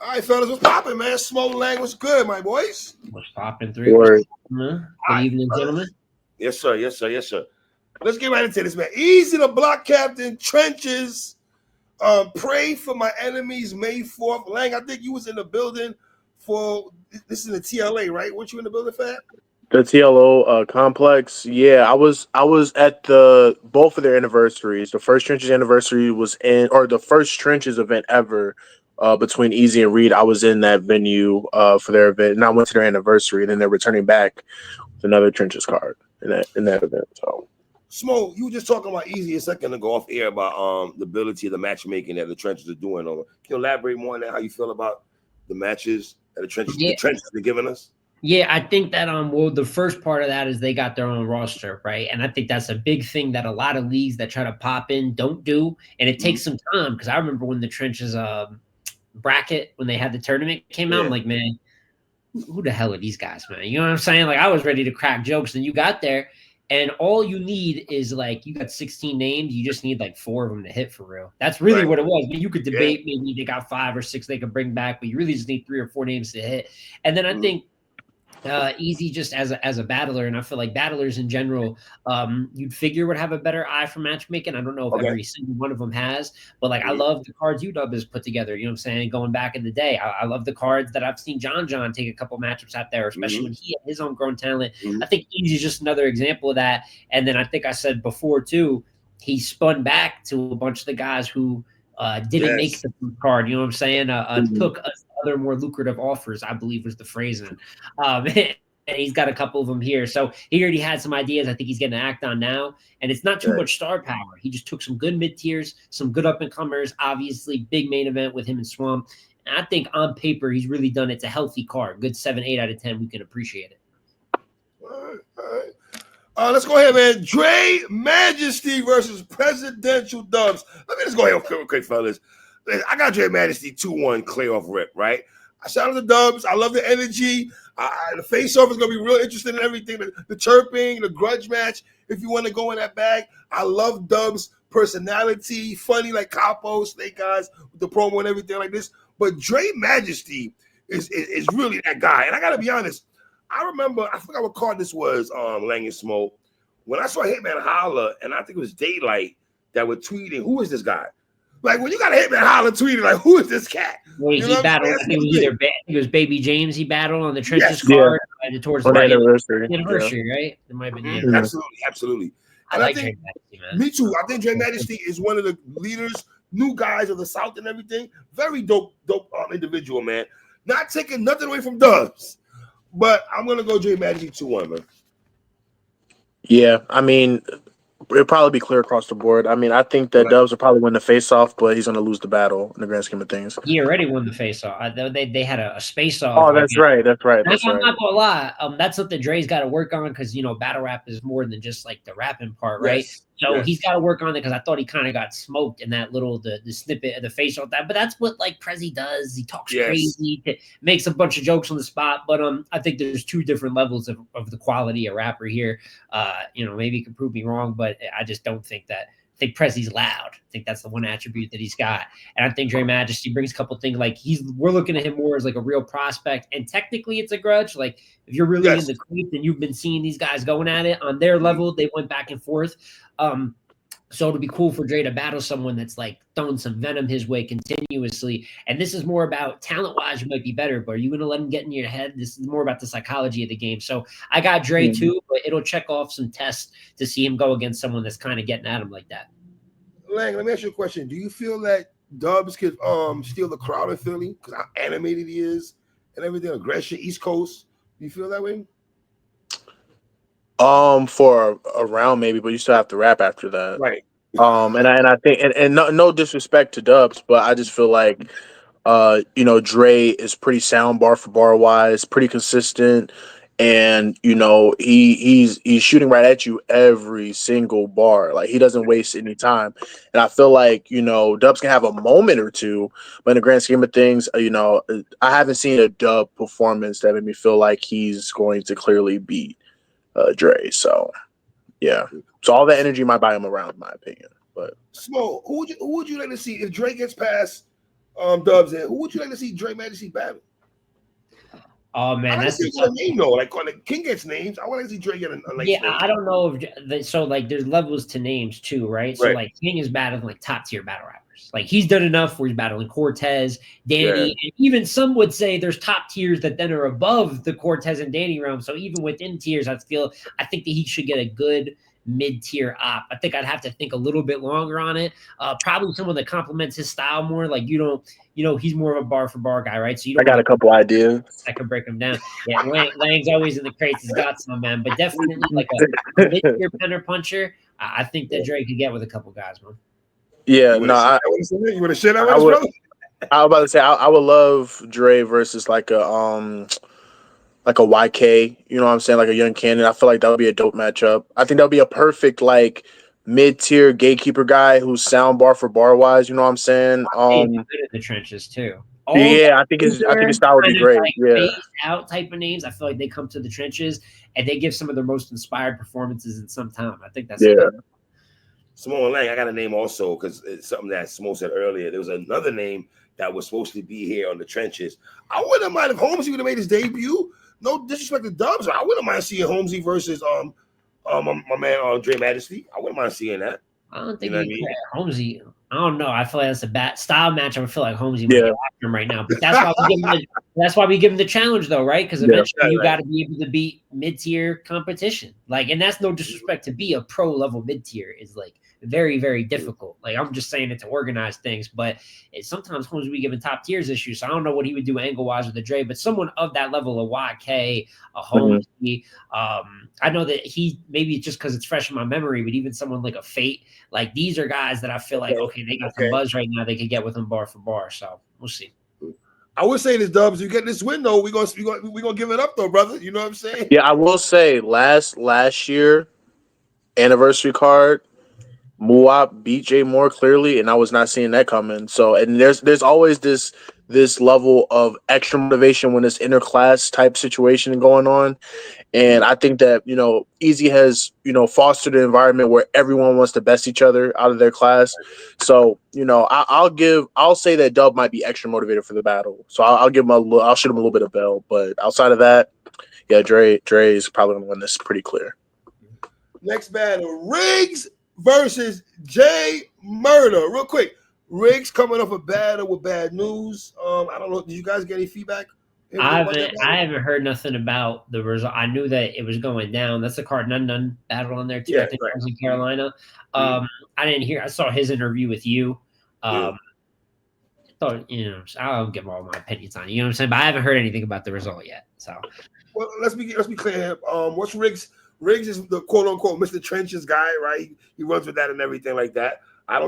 All right, fellas, what's popping, man? M.Lang was good, my boys. What's popping through? Word. Good All right, evening, fellas. gentlemen. Yes, sir. Yes, sir. Yes, sir. Let's get right into this, man. Easy to block, Captain. Trenches. Pray for my enemies. May 4th. Lang, I think you was in the building for this is in the TLA, right? Weren't you in the building for that? The TLO complex. Yeah, I was at the both of their anniversaries. The first Trenches anniversary was or the first Trenches event ever between Easy and Reed. I was in that venue for their event, and I went to their anniversary, and then they're returning back with another Trenches card in that event. So. Smo, you were just talking about Easy a second ago off air about the ability of the matchmaking that the Trenches are doing. Can you elaborate more on that? How you feel about the matches that the Trenches are giving us? Yeah, I think that well, the first part of that is they got their own roster, right? And I think that's a big thing that a lot of leagues that try to pop in don't do, and it takes some time because I remember when the Trenches bracket when they had the tournament came out, I'm like, man, who the hell are these guys, man? You know what I'm saying? Like I was ready to crack jokes, and you got there, and all you need is like you got 16 names, you just need like 4 of them to hit for real. That's really what it was. But you could debate maybe they got 5 or 6 they could bring back, but you really just need 3 or 4 names to hit. And then I think Easy just as a battler, and I feel like battlers in general, you'd figure would have a better eye for matchmaking. I don't know if every single one of them has, but like I love the cards UW has put together. You know what I'm saying? Going back in the day, I love the cards that I've seen John take a couple matchups out there, especially when he had his own grown talent. I think Easy is just another example of that. And then I think I said before too, he spun back to a bunch of the guys who didn't make the card. You know what I'm saying? Took other more lucrative offers, I believe was the phrasing. And he's got a couple of them here. So he already had some ideas I think he's getting to act on now. And it's not too much star power. He just took some good mid-tiers, some good up-and-comers, obviously big main event with him and Swamp. And I think on paper, he's really done it. It's a healthy card. Good 7, 8 out of 10. We can appreciate it. All right. Let's go ahead, man. Dre Majesty versus Presidential Dubs. Let me just go ahead real quick, fellas. I got Dre Majesty 2-1 clear off rip, right? I shout out the Dubs. I love the energy. The face-off is going to be real interesting in everything. The chirping, the grudge match, if you want to go in that bag. I love Dubs' personality, funny like Capo, Snake Eyes, with the promo and everything like this. But Dre Majesty is really that guy. And I got to be honest, I remember, I forgot what card this was, Lang and Smoke, when I saw Hitman Holla, and I think it was Daylight that were tweeting, who is this guy? Like, when you got a Hitman Holla tweeting, like, who is this cat? Well, he battled, I think it was Baby James he battled on the Trenches card towards the anniversary, right? It might have been the anniversary. Absolutely. And I like Dre Majesty, man. Me too. I think Dre Majesty is one of the leaders, new guys of the South and everything. Very dope individual, man. Not taking nothing away from Dubs. But I'm going to go Dre Majesty 2-1, man. Yeah, I mean, it'll probably be clear across the board. I mean, I think that Dubs will probably win the face-off, but he's going to lose the battle in the grand scheme of things. He already won the face-off. They had a space-off. Oh, that's right. That's right. I'm not going to lie. That's something Dre's got to work on because, you know, battle rap is more than just, like, the rapping part, right? So he's got to work on it because I thought he kind of got smoked in that little the snippet of the face-off. But that's what, like, Prezi does. He talks crazy, makes a bunch of jokes on the spot. But I think there's 2 different levels of the quality of rapper here. You know, maybe you can prove me wrong, but I just don't think that. I think Prezi's loud. I think that's the one attribute that he's got. And I think Dre Majesty brings a couple things like we're looking at him more as like a real prospect. And technically it's a grudge. Like if you're really in the creep and you've been seeing these guys going at it on their level, they went back and forth. So it'll be cool for Dre to battle someone that's like throwing some venom his way continuously. And this is more about talent-wise, you might be better, but are you going to let him get in your head? This is more about the psychology of the game. So I got Dre too, but it'll check off some tests to see him go against someone that's kind of getting at him like that. Lang, let me ask you a question. Do you feel that Dubs could steal the crowd in Philly because how animated he is and everything, aggression, East Coast? Do you feel that way? For a round maybe, but you still have to rap after that, right? And I think, and no disrespect to Dubs, but I just feel like, you know, Dre is pretty sound bar for bar wise, pretty consistent, and you know he's shooting right at you every single bar. Like he doesn't waste any time, and I feel like you know Dubs can have a moment or two, but in the grand scheme of things, you know, I haven't seen a Dub performance that made me feel like he's going to clearly beat Dre. So yeah, so all that energy might buy him around, in my opinion. But Smo, who would you like to see if Dre gets past Dubs, and who would you like to see Dre Majesty battle? Oh I man, like to that's see a name though. Like King gets names. I want to see Dre get a nice yeah. name. I don't know if so. Like, there's levels to names too, right? So Right. like King is battling like top tier battle rappers. Like he's done enough where he's battling Cortez, Danny, and even some would say there's top tiers that then are above the Cortez and Danny realm. So even within tiers, I think that he should get a good mid-tier op. I think I'd have to think a little bit longer on it. Probably someone that complements his style more. Like he's more of a bar for bar guy, right? So you I don't got a couple ideas. I can break him down. Yeah, Lang's always in the crates. He's got some, man. But definitely like a mid-tier pender puncher. I think that Dre could get with a couple guys, man. Yeah, you want to shit out with his brother? I was about to say I would love Dre versus like a YK. You know what I'm saying? Like a Young Cannon. I feel like that would be a dope matchup. I think that would be a perfect like mid-tier gatekeeper guy who's sound bar for bar wise. You know what I'm saying? He's good in the trenches too. Yeah, I think his style would be great. Like yeah, phased out type of names. I feel like they come to the trenches and they give some of their most inspired performances in some time. I think that's Simone Lang, I got a name also because it's something that Simone said earlier. There was another name that was supposed to be here on the trenches. I wouldn't mind if Holmesy would have made his debut. No disrespect to Dubs, I wouldn't mind seeing Holmesy versus my man Dre Majesty. I wouldn't mind seeing that. I don't think Holmesy. I don't know. I feel like that's a bad style match. I feel like Holmesy would get after him right now. But that's why we give him the challenge, though, right? Because eventually you got to be able to beat mid-tier competition. Like, and that's no disrespect to be a pro level mid-tier is like very, very difficult. Like, I'm just saying it to organize things, but sometimes Holmes be given top tiers issues. So I don't know what he would do angle wise with the Dre, but someone of that level of YK, a Holmes, I know that he maybe just because it's fresh in my memory, but even someone like a Fate, like these are guys that I feel like they got some buzz right now. They could get with them bar for bar. So we'll see. I would say this, Dubs. You get this win though, we gonna give it up though, brother. You know what I'm saying? Yeah, I will say last year anniversary card, Muap beat Jay Moore clearly, and I was not seeing that coming. So, and there's always this level of extra motivation when it's interclass type situation going on. And I think that, Easy has, fostered an environment where everyone wants to best each other out of their class. So, I'll say that Dub might be extra motivated for the battle. So I'll give him I'll shoot him a little bit of bell. But outside of that, yeah, Dre is probably going to win this pretty clear. Next battle, Riggs versus Jay Murder. Real quick, Riggs coming off a battle with bad news. I don't know. Did you guys get any feedback? I haven't heard nothing about the result. I knew that it was going down. That's the card none battle on there too. I think it was in Carolina. I didn't hear. I saw his interview with you. So I'll give all my opinions on it. You know what I'm saying? But I haven't heard anything about the result yet. So, well, let's be clear. What's Riggs? Riggs is the quote unquote Mr. Trenches guy, right? He runs with that and everything like that. I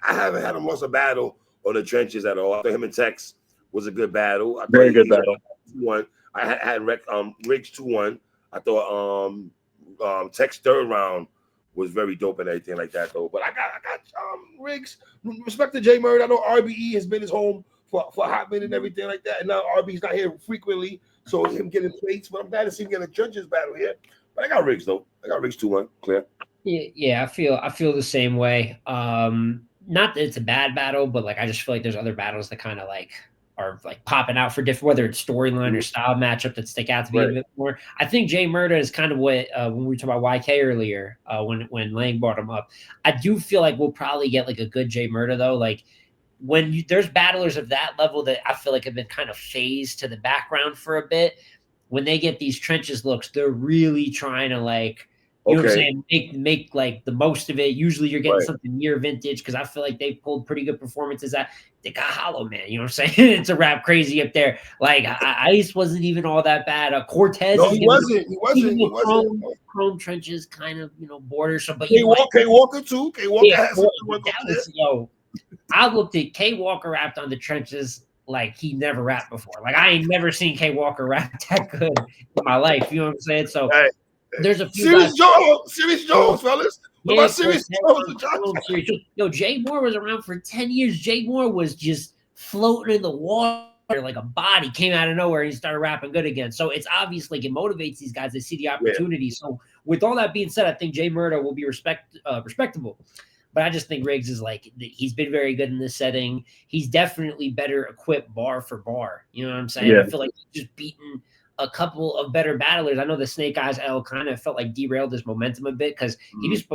haven't had him lost a battle on the trenches at all. I thought him and Tex was a good battle. Very good battle. 2-1. I had Riggs 2-1. I thought Tex third round was very dope and everything like that though. But I got Riggs. Respect to Jay Murray. I know RBE has been his home for a hot minute and everything like that. And now RB's not here frequently, so him getting plates. But I'm glad to see him get a judges battle here. But I got Riggs though. I got Riggs 2-1. Clear. Yeah. I feel the same way. Not that it's a bad battle, but like I just feel like there's other battles that kind of like are like popping out for different, whether it's storyline or style matchup that stick out to me a bit more. I think Jay Murda is kind of what when we were talking about YK earlier, when Lang brought him up. I do feel like we'll probably get like a good Jay Murda though. Like when there's battlers of that level that I feel like have been kind of phased to the background for a bit. When they get these trenches looks, they're really trying to like. You know what I'm saying? Make like the most of it. Usually you're getting something near vintage because I feel like they pulled pretty good performances. They got Hollow Man. You know what I'm saying? It's a rap crazy up there. Like Ice wasn't even all that bad. Cortez. No, he wasn't. Chrome trenches kind of border. So, but K Walker too. K Walker has I looked at K Walker rapped on the trenches like he never rapped before. Like I ain't never seen K Walker rap that good in my life. You know what I'm saying? So. There's a few Serious Jones, fellas. What about Serious Jones? Yo, Jay Moore was around for 10 years. Jay Moore was just floating in the water like a body, came out of nowhere and he started rapping good again. So it's obvious like it motivates these guys to see the opportunity. So with all that being said, I think Jay Murda will be respectable. But I just think Riggs is like, he's been very good in this setting. He's definitely better equipped bar for bar. You know what I'm saying? Yeah. I feel like he's just beaten a couple of better battlers. I know the Snake Eyes L kind of felt like derailed his momentum a bit because he was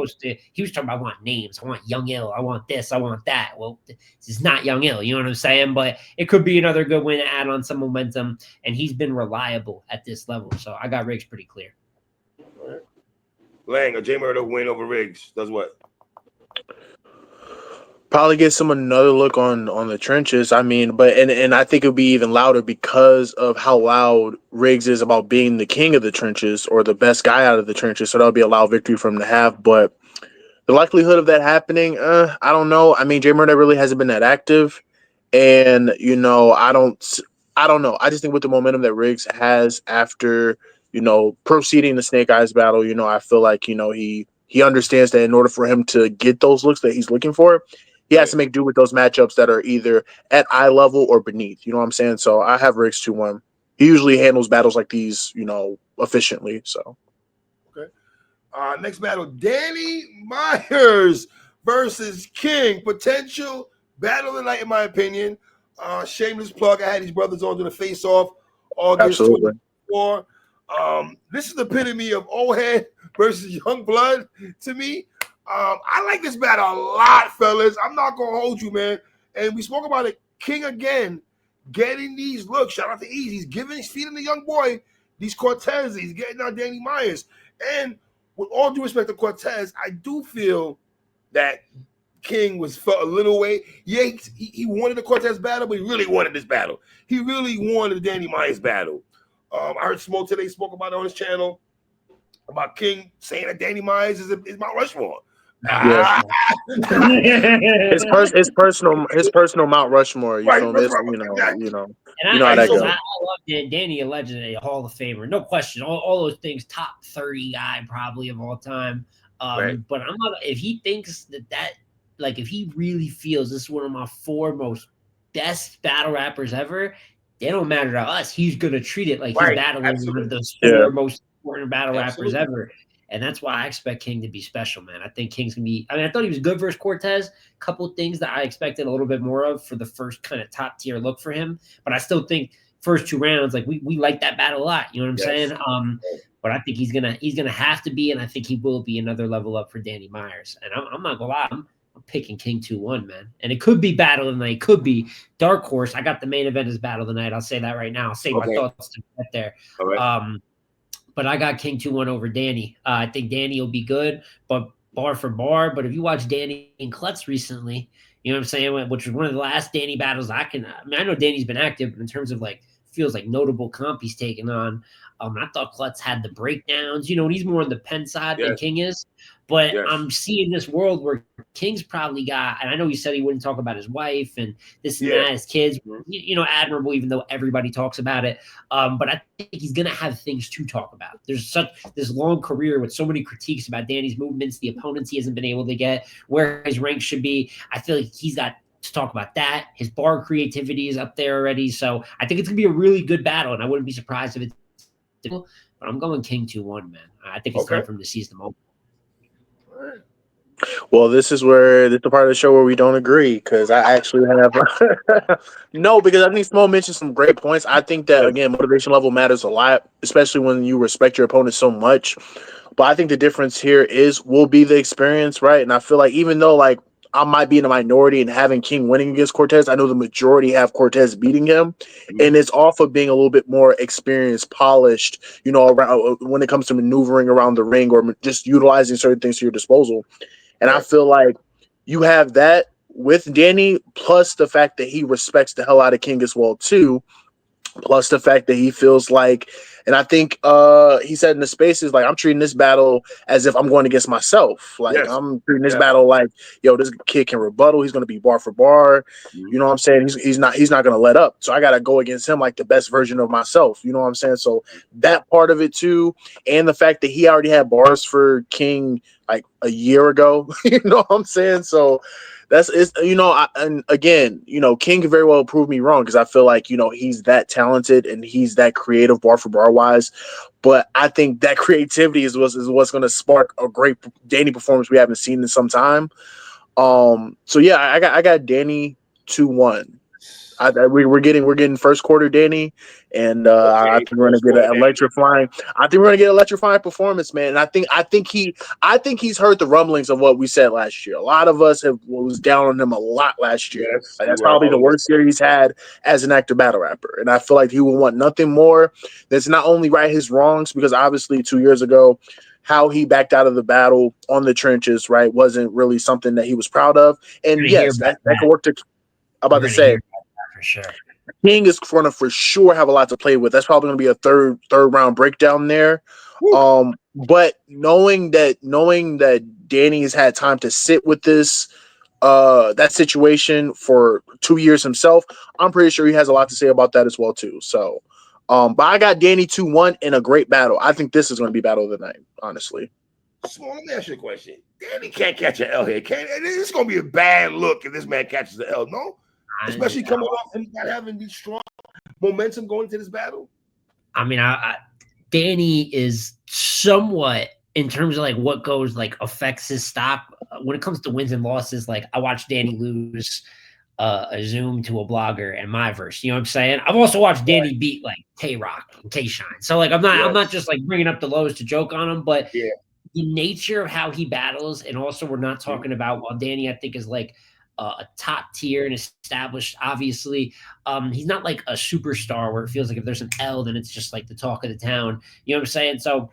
he was talking about, I want names, I want Young Ill, I want this, I want that. Well, this is not Young Ill, you know what I'm saying? But it could be another good win to add on some momentum, and he's been reliable at this level. So I got Riggs pretty clear. Lang or J Murder win over Riggs does what? Probably get some another look on the trenches. I mean, but and I think it'll be even louder because of how loud Riggs is about being the king of the trenches or the best guy out of the trenches. So that'll be a loud victory for him to have. But the likelihood of that happening, I don't know. I mean, Jay Murday really hasn't been that active, and I don't know. I just think with the momentum that Riggs has after proceeding the Snake Eyes battle, I feel like he understands that in order for him to get those looks that he's looking for, he has to make do with those matchups that are either at eye level or beneath. You know what I'm saying? So I have Riggs 2-1. He usually handles battles like these, efficiently. So. Okay. Next battle, Danny Meyers versus King. Potential battle of the night, in my opinion. Shameless plug. I had these brothers on to the face-off August 24. This is the epitome of old head versus young blood to me. I like this battle a lot, fellas. I'm not gonna hold you, man. And we spoke about it. King again, getting these looks. Shout out to Easy. He's feeding the young boy these Cortez. He's getting out Danny Meyers. And with all due respect to Cortez, I do feel that King felt a little way. Yeah, he wanted the Cortez battle, but he really wanted this battle. He really wanted the Danny Meyers battle. I heard Smoke today spoke about it on his channel about King saying that Danny Meyers is Mount Rushmore. Yeah. his personal Mount Rushmore. You feel me? And how that goes. I love Danny, a legend, a Hall of Famer, no question. All those things, top 30 guy probably of all time. But I'm not. If he thinks that like if he really feels this is one of my 4 most best battle rappers ever, they don't matter to us. He's gonna treat it like he's battling one of those 4 most important battle rappers ever. And that's why I expect King to be special, man. I think King's going to be – I mean, I thought he was good versus Cortez. A couple of things that I expected a little bit more of for the first kind of top-tier look for him. But I still think first 2 rounds, like we like that battle a lot. You know what I'm saying? But I think he's gonna have to be, and I think he will be another level up for Danny Meyers. And I'm not going to lie. I'm picking King 2-1, man. And it could be battle of the night. It could be dark horse. I got the main event as battle of the night. I'll say that right now. I'll say my thoughts to get there. All right. But I got King 2-1 over Danny. I think Danny will be good, but bar for bar. But if you watch Danny and Klutz recently, you know what I'm saying, which was one of the last Danny battles I know Danny's been active, but in terms of like feels like notable comp he's taken on. I thought Klutz had the breakdowns. He's more on the pen side than King is. But I'm seeing this world where King's probably got, and I know he said he wouldn't talk about his wife and this and that, his kids, admirable, even though everybody talks about it. But I think he's going to have things to talk about. There's this long career with so many critiques about Danny's movements, the opponents he hasn't been able to get, where his rank should be. I feel like he's got to talk about that. His bar creativity is up there already. So I think it's going to be a really good battle, and I wouldn't be surprised if it's difficult, but I'm going King 2-1, man. I think it's time for him to seize the moment. Well, this is the part of the show where we don't agree, because I actually have no, because I think Smo mentioned some great points. I think that again, motivation level matters a lot, especially when you respect your opponent so much. But I think the difference here will be the experience, right? And I feel like even though like I might be in a minority and having King winning against Cortez, I know the majority have Cortez beating him, and it's off of being a little bit more experienced, polished, around when it comes to maneuvering around the ring or just utilizing certain things to your disposal. And I feel like you have that with Danny, plus the fact that he respects the hell out of King as well, too. Plus the fact that he feels like, and I think he said in the spaces, like, I'm treating this battle as if I'm going against myself. Like, I'm treating this battle like, this kid can rebuttal. He's going to be bar for bar. You know what I'm saying? He's not going to let up. So I got to go against him like the best version of myself. You know what I'm saying? So that part of it too, and the fact that he already had bars for King like a year ago. You know what I'm saying? So and again, King could very well prove me wrong, because I feel like, he's that talented and he's that creative bar for bar wise. But I think that creativity is what's going to spark a great Danny performance we haven't seen in some time. So yeah, I got Danny 2-1. We're getting first quarter Danny, and I Okay, think we're gonna first get quarter, an Danny. electrifying. I think we're gonna get an electrifying performance, man. And I think he's heard the rumblings of what we said last year. A lot of us was down on him a lot last year. Yes, Like, we that's were probably the all over. worst year he's had as an active battle rapper. And I feel like he will want nothing more than to not only right his wrongs, because obviously 2 years ago, how he backed out of the battle on the trenches, right, wasn't really something that he was proud of. You're And gonna hear yes, about that that. could work to. I'm about You're to gonna hear say. about that for sure. King is going to for sure have a lot to play with. That's probably going to be a third round breakdown there. Woo. But knowing that Danny has had time to sit with this that situation for 2 years himself, I'm pretty sure he has a lot to say about that as well too. So, but I got Danny 2-1 in a great battle. I think this is going to be battle of the night, honestly. Small, let me ask you a question. Danny can't catch an L here, can it? It's going to be a bad look if this man catches the L, no? Especially coming off and not having the strong momentum going into this battle. I mean, Danny is somewhat in terms of like what goes like affects his stock when it comes to wins and losses. Like I watched Danny lose a Zoom to a blogger and my verse. You know what I'm saying? I've also watched Danny beat like Tay Rock and K Shine. So like I'm not just like bringing up the lows to joke on him, but Yeah. the nature of how he battles, and also we're not talking about while Danny I think is like a top tier and established. Obviously, he's not like a superstar where it feels like if there's an L, then it's just like the talk of the town. You know what I'm saying? So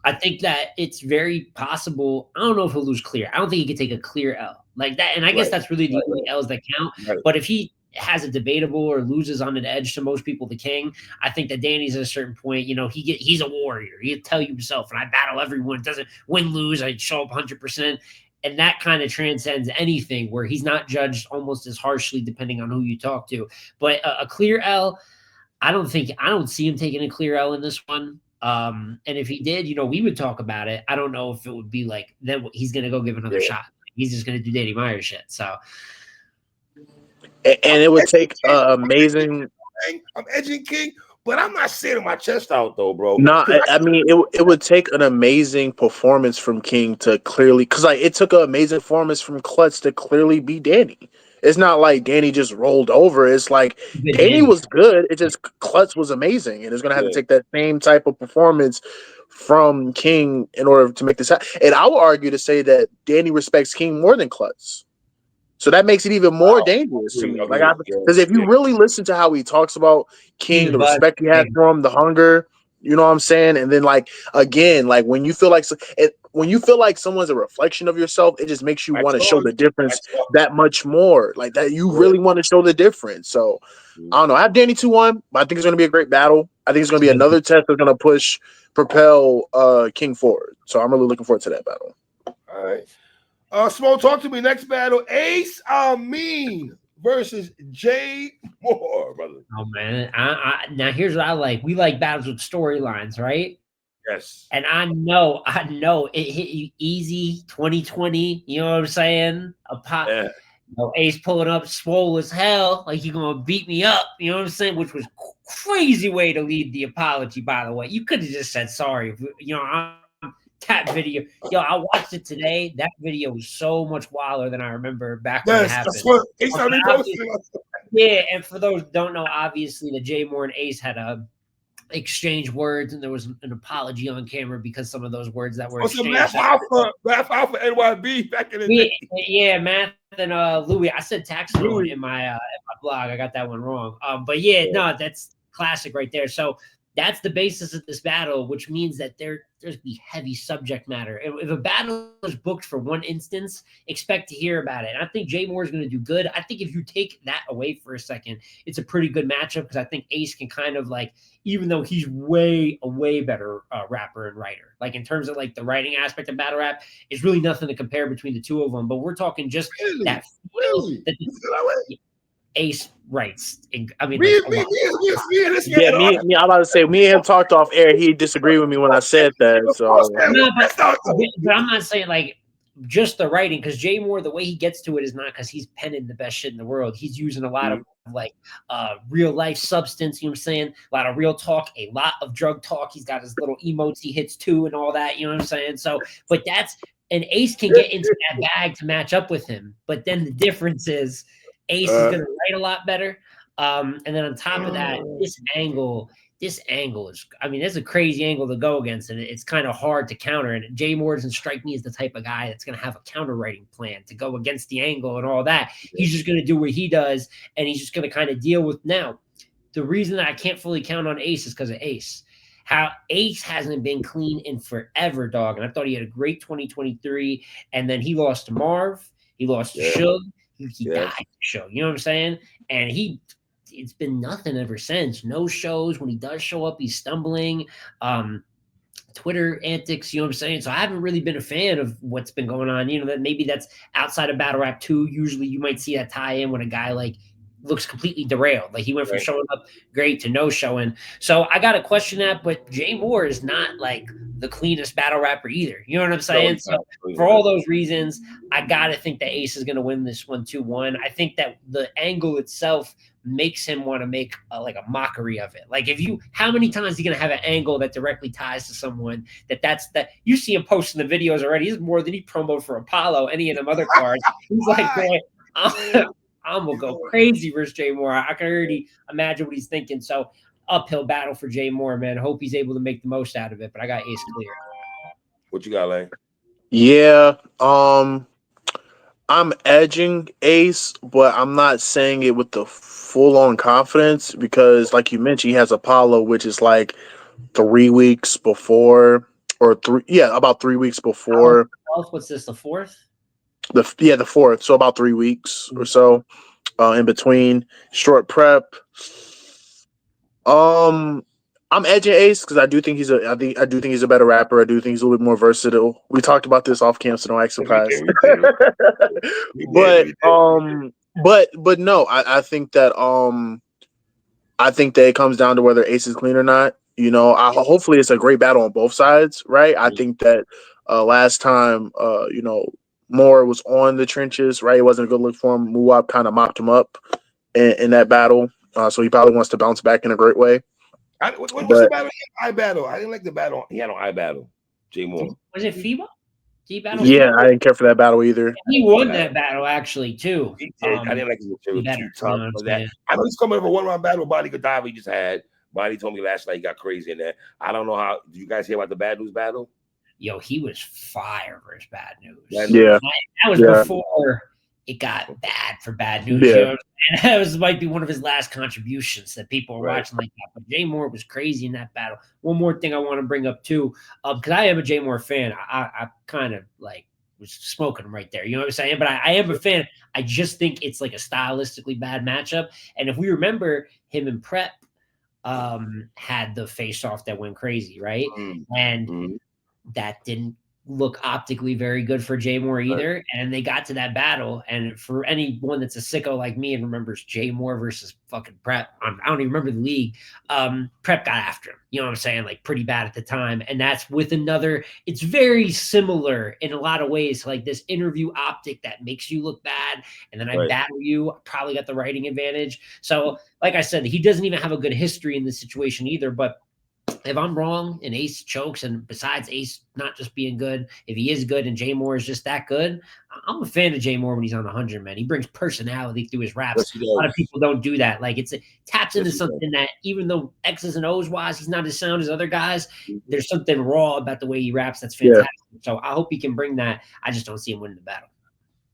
I think that it's very possible. I don't know if he'll lose clear. I don't think he could take a clear L like that. And I guess that's really the only L's that count. Right. But if he has a debatable or loses on an edge to most people, the king, I think that Danny's at a certain point, you know, he's a warrior. He'll tell you himself, and I battle everyone. It doesn't win, lose. I show up 100%. And that kind of transcends anything where he's not judged almost as harshly depending on who you talk to. But a clear L, I don't see him taking a clear L in this one. And if he did, you know, we would talk about it. I don't know if it would be like then he's going to go give another shot. He's just going to do Danny Meyers shit. So, And it would take amazing. I'm edging King, but I'm not sitting my chest out though, bro. No, I mean it would take an amazing performance from King to clearly, because like it took an amazing performance from Klutz to clearly beat Danny. It's not like Danny just rolled over. It's like Danny was good. It just Klutz was amazing, and it's gonna have to take that same type of performance from King in order to make this happen. And I would argue to say that Danny respects King more than Klutz. So that makes it even more dangerous to me. Like, because if you really listen to how he talks about King, the respect he has for him, the hunger, you know what I'm saying? And then, like, again, like when you feel like someone's a reflection of yourself, it just makes you want to show the difference that much more. Like that, you really want to show the difference. So I don't know. I have Danny 2-1, but I think it's going to be a great battle. I think it's going to be another test that's going to propel King forward. So I'm really looking forward to that battle. All right. Small, talk to me. Next battle, Ace Amin versus Jay Moore, brother. Oh man, now here's what I like. We like battles with storylines, right? Yes. And I know it hit you easy 2020. You know what I'm saying? You know, Ace pulling up swole as hell, like you're gonna beat me up. You know what I'm saying? Which was crazy way to lead the apology. By the way, you could have just said sorry. You know, that video, yo, I watched it today. That video was so much wilder than I remember back when it happened. That's what Ace yeah, and for those who don't know, obviously the Jay Moore and Ace had a exchange words, and there was an apology on camera because some of those words that were exchanged. Math Alpha NYB back in the day. Yeah, Math and Louis. I said Taxone in my blog. I got that one wrong. But yeah, no, that's classic right there. So that's the basis of this battle, which means that there's be heavy subject matter. If a battle is booked for one instance, expect to hear about it. And I think Jay Moore is going to do good. I think if you take that away for a second, it's a pretty good matchup because I think Ace can kind of like, even though he's a way better rapper and writer, like in terms of like the writing aspect of battle rap, it's really nothing to compare between the two of them. But we're talking just that. Ace writes. I mean, me. I'm about to say, me and him talked off air. He disagreed with me when I said that. So, but I'm not saying like just the writing, because Jay Moore, the way he gets to it is not because he's penning the best shit in the world. He's using a lot of like real life substance. You know what I'm saying? A lot of real talk, a lot of drug talk. He's got his little emotes he hits too, and all that. You know what I'm saying? So, but that's. and Ace can get into that bag to match up with him. But then the difference is Ace is going to write a lot better. And then on top of that, this angle is, I mean, there's a crazy angle to go against, and it's kind of hard to counter. And Jay Moore doesn't strike me as the type of guy that's going to have a counter writing plan to go against the angle and all that. He's just going to do what he does, and he's just going to kind of deal with. Now, the reason that I can't fully count on Ace is because of Ace. How Ace hasn't been clean in forever, dog. And I thought he had a great 2023, and then he lost to Marv. He lost to Suge. He died to Suge. You know what I'm saying? And it's been nothing ever since. No shows. When he does show up, he's stumbling. Twitter antics, you know what I'm saying? So I haven't really been a fan of what's been going on. You know, that maybe that's outside of Battle Rap 2. Usually you might see that tie in when a guy like looks completely derailed. Like he went from showing up great to no showing. So I got to question that, but Jay Moore is not like the cleanest battle rapper either. You know what I'm saying? So for all those reasons, I got to think that Ace is going to win this one 2-1. I think that the angle itself makes him want to make like a mockery of it. Like how many times is he going to have an angle that directly ties to someone that's you see him posting the videos already. He's more than he promoted for Apollo, any of them other cards. He's like, boy, I'm going to go crazy versus Jay Moore. I can already imagine what he's thinking. So uphill battle for Jay Moore, man. Hope he's able to make the most out of it, but I got Ace clear. What you got, Lang? Yeah, I'm edging Ace, but I'm not saying it with the full-on confidence because, like you mentioned, he has Apollo, which is like 3 weeks before, or about 3 weeks before. What's this, the 4th? The 4th, so about 3 weeks or so in between short prep. I'm edging Ace because I do think he's a better rapper. I do think he's a little bit more versatile. We talked about this off camp, so don't act surprised. But no, I think that it comes down to whether Ace is clean or not. You know, hopefully it's a great battle on both sides, right? I think that last time, Moore was on the trenches, right? It wasn't a good look for him. Muwab kind of mopped him up in that battle, so he probably wants to bounce back in a great way. What's the battle? I battle. I didn't like the battle. He had no I battle. Jay Moore. Was it FIBA? Yeah, I didn't care for that battle either. He won that battle actually too. He did. I didn't like his material too tough for that. I know he's coming over a one-round battle with Bonnie Godiva he just had. Bonnie told me last night he got crazy in there. I don't know how. Did you guys hear about the Bad News battle? Yo, he was fire versus Bad News. Yeah, that was before it got bad for Bad News. Yeah. You know? And that might be one of his last contributions that people were watching like that. But Jay Moore was crazy in that battle. One more thing I want to bring up too, because I am a Jay Moore fan. I kind of like was smoking him right there. You know what I'm saying? But I am a fan. I just think it's like a stylistically bad matchup. And if we remember, him and Prep had the face-off that went crazy, right? And that didn't look optically very good for Jay Moore either. And they got to that battle. And for anyone that's a sicko like me and remembers Jay Moore versus fucking Prep, I don't even remember the league. Prep got after him. You know what I'm saying? Like pretty bad at the time. And that's with it's very similar in a lot of ways, like this interview optic that makes you look bad. And then I battle you. I probably got the writing advantage. So like I said, he doesn't even have a good history in this situation either. But if I'm wrong and Ace chokes, and besides Ace not just being good, if he is good and Jay Moore is just that good, I'm a fan of Jay Moore when he's on 100, man. He brings personality through his raps. A lot of people don't do that. Like it taps into something that even though X's and O's wise, he's not as sound as other guys, there's something raw about the way he raps that's fantastic. So I hope he can bring that. I just don't see him winning the battle.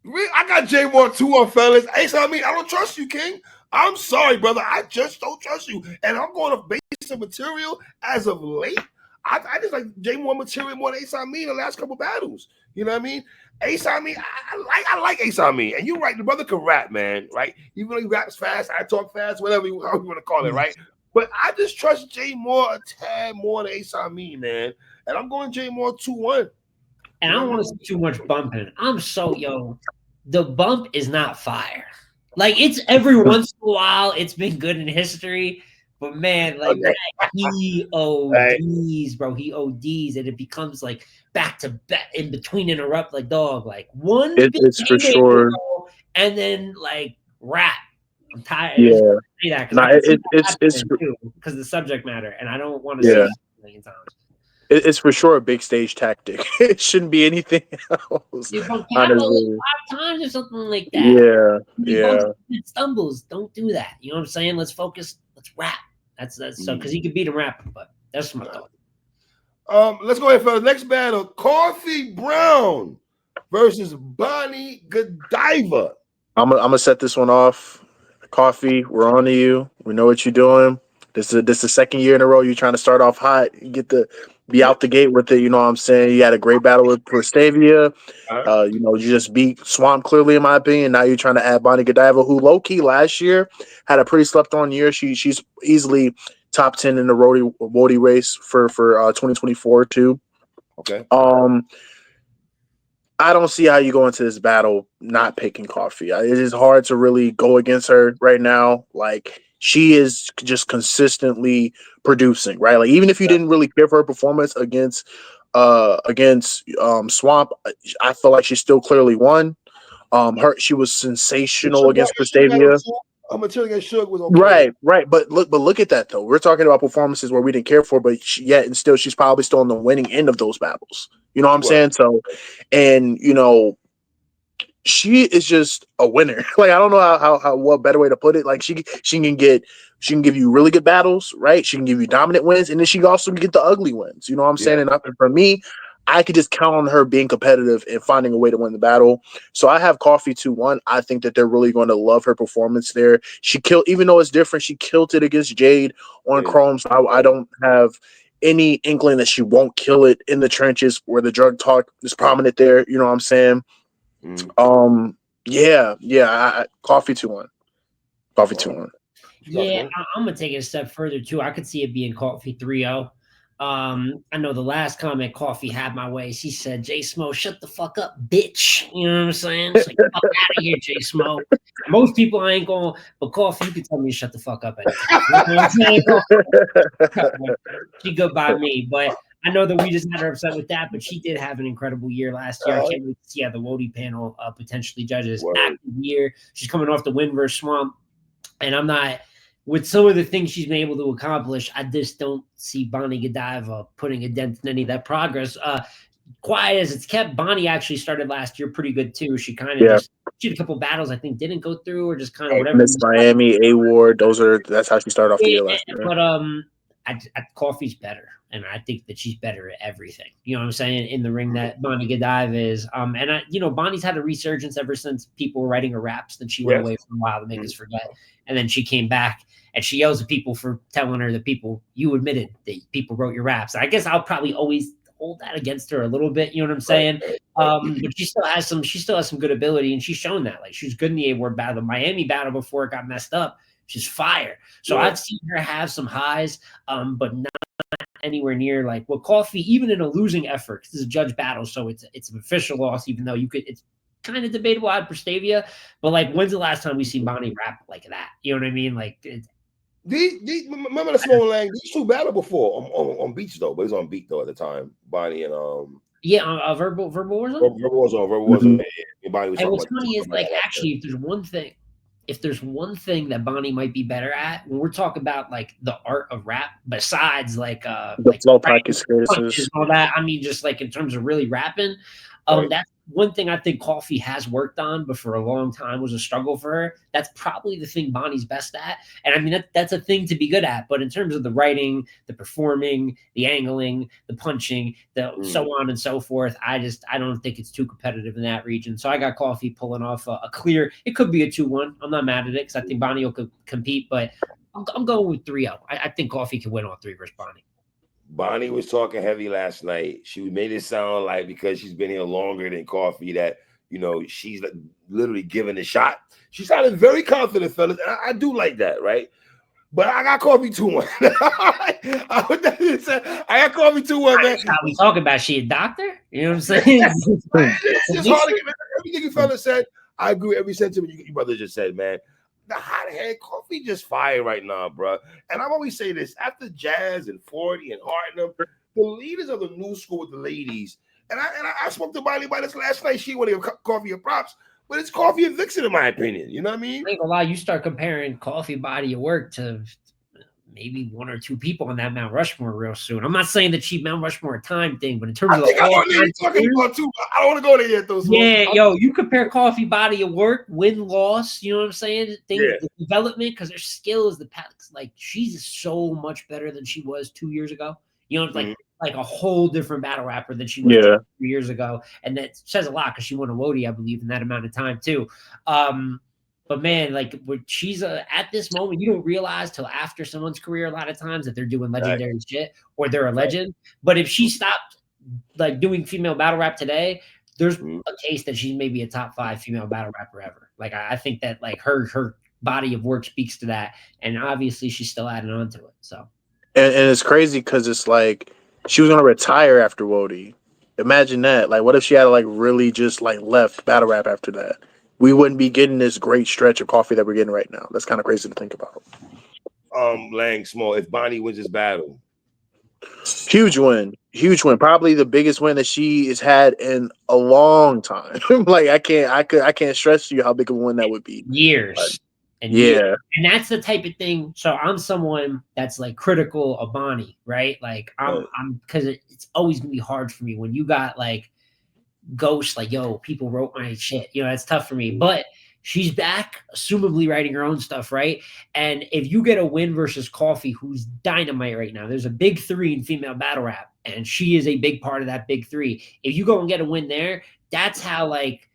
I got Jay Moore 2-1, fellas. Ace, I don't trust you, King. I'm sorry, brother. I just don't trust you. And I'm going to base the material as of late. I just like Jay Moore material more than Ace Amin the last couple battles. You know what I mean? Ace Amin, I like Ace Amin. And you're right, the brother can rap, man, right? Even though he raps fast, I talk fast, whatever you want to call it, right? But I just trust Jay Moore a tad more than Ace Amin, man. And I'm going Jay Moore 2-1. And I don't want to see too much bumping. The bump is not fire. Like it's every once in a while, it's been good in history, but man, like he ODs, bro. He ODs, and it becomes like back to back in between interrupt, like dog, like one. It's for sure. And then like rap. I'm tired. Yeah, because the subject matter, and I don't want to say it a million times. It's for sure a big stage tactic. It shouldn't be anything else. You bump Capo like Honestly, 5 times or something like that. yeah, He bumps yeah. and stumbles. Don't do that. You know what I'm saying? Let's focus. Let's rap. That's so because he could beat him rapping, but that's my thought. Let's go ahead, fellas. Next battle: Coffee Brown versus Bonnie Godiva. I'm gonna set this one off. Coffee, we're on to you. We know what you're doing. This is the second year in a row you're trying to start off hot. You get to be out the gate with it. You know what I'm saying? You had a great battle with Prestavia. You just beat Swamp clearly, in my opinion. Now you're trying to add Bonnie Godiva, who low key last year had a pretty slept on year. She's easily top 10 in the roadie race for 2024 too. Okay. I don't see how you go into this battle not picking Coffee. It is hard to really go against her right now. Like, she is just consistently producing, right? Like, even if you didn't really care for her performance against Swamp, I feel like she still clearly won. She was sensational against Prestavia. I'm gonna tell you, Suge was okay. Right. But look at that though. We're talking about performances where we didn't care for, but yet and still, she's probably still on the winning end of those battles. You know what I'm saying? So, and she is just a winner. Like, I don't know how what better way to put it. Like, she can give you really good battles, right? She can give you dominant wins, and then she can also get the ugly wins. You know what I'm saying? And for me, I could just count on her being competitive and finding a way to win the battle. So I have Coffee 2-1. I think that they're really going to love her performance there. She killed, even though it's different, she killed it against Jade on Chrome. So I don't have any inkling that she won't kill it in the trenches where the drug talk is prominent there. You know what I'm saying? Coffee 2-1. Coffee 2-1. Yeah, I'm gonna take it a step further too. I could see it being Coffee 3-0. I know the last comment Coffee had my way. She said, "J Smo, shut the fuck up, bitch." You know what I'm saying? It's like, fuck out of here, J Smo. Most people I ain't going, but Coffee, you can tell me to shut the fuck up. You know what I'm saying? She good by me, but I know that we just had her upset with that, but she did have an incredible year last year. I can't wait to see how the Wody panel potentially judges. Active year. She's coming off the win versus Swamp, and I'm not. With some of the things she's been able to accomplish, I just don't see Bonnie Godiva putting a dent in any of that progress. Quiet as it's kept, Bonnie actually started last year pretty good too. She kind of she had a couple battles I think didn't go through, or just kind of whatever. Miss Miami, A-Ward, that's how she started off the year last year. But Coffee's better, and I think that she's better at everything. You know what I'm saying? In the ring that Bonnie Godiva is. And Bonnie's had a resurgence ever since people were writing her raps. Then she went away for a while to make us forget, and then she came back. And she yells at people for telling her that you admitted that people wrote your raps. I guess I'll probably always hold that against her a little bit. You know what I'm saying? But she still has some good ability, and she's shown that. Like, she's good in the A-Ward battle, the Miami battle before it got messed up. She's fire. So I've seen her have some highs, but not anywhere near like what Coffee, even in a losing effort. This is a judge battle, so it's an official loss, even though it's kind of debatable at Prestavia. But like, when's the last time we see Bonnie rap like that? You know what I mean? Like, remember the Small Lang? These two battled before on beats though, but it's on beat though at the time. Bonnie and verbal Warzone. Verbal Warzone. And what's funny is like, actually, if there's one thing that Bonnie might be better at, when we're talking about like the art of rap, besides like flow pocket punches and all that, I mean, just like in terms of really rapping, that's one thing I think Coffee has worked on, but for a long time was a struggle for her. That's probably the thing Bonnie's best at. And I mean, that's a thing to be good at. But in terms of the writing, the performing, the angling, the punching, so on and so forth, I don't think it's too competitive in that region. So I got Coffee pulling off a clear, it could be a 2-1. I'm not mad at it because I think Bonnie will compete, but I'm going with 3-0. I think Coffee can win all three versus Bonnie. Bonnie was talking heavy last night. She made it sound like because she's been here longer than Coffee that, she's literally giving a shot. She sounded very confident, fellas. And I do like that, right? But I got Coffee 2-1. I got Coffee 2-1, man. How we talking about? She a doctor? You know what I'm saying? It's just hard to get everything you fellas said. I agree with every sentiment you brother just said, man. The hothead Coffee just fire right now, bro. And I always say this: after Jazz and 40 and Hart and them, the leaders of the new school with the ladies. And I spoke to Bonnie about this last night. She wanted to give Coffee a props, but it's Coffee and Vixen, in my opinion. You know what I mean? I ain't gonna lie. You start comparing Coffee body of work to maybe 1 or 2 people on that Mount Rushmore real soon. I'm not saying the cheap Mount Rushmore time thing, but in terms I of think I know all what you're talking about too. I don't want to go there yet, though. yeah, yo, you compare Coffee body of work, win loss. You know what I'm saying? Things, the development, because their skill is like she's so much better than she was 2 years ago. You know, it's like a whole different battle rapper than she was 2 years ago, and that says a lot because she won a Wody, I believe, in that amount of time too. But man, like she's at this moment, you don't realize till after someone's career a lot of times that they're doing legendary shit or they're a legend. But if she stopped like doing female battle rap today, there's a case that she's maybe a top 5 female battle rapper ever. Like I think that like her body of work speaks to that, and obviously she's still adding on to it. So, and it's crazy because it's like she was gonna retire after Wody. Imagine that. Like, what if she had like really just like left battle rap after that? We wouldn't be getting this great stretch of Coffee that we're getting right now. That's kind of crazy to think about. Lang Small, if Bonnie wins this battle, huge win. Probably the biggest win that she has had in a long time. Like I can't stress to you how big of a win that would be. Years. And years. And that's the type of thing. So I'm someone that's like critical of Bonnie, right? Like I'm because it's always gonna be hard for me when you got like ghosts like, yo, people wrote my shit. You know, that's tough for me. But she's back, assumably writing her own stuff, right? And if you get a win versus Coffee, who's dynamite right now, there's a big 3 in female battle rap, and she is a big part of that big 3. If you go and get a win there, that's how like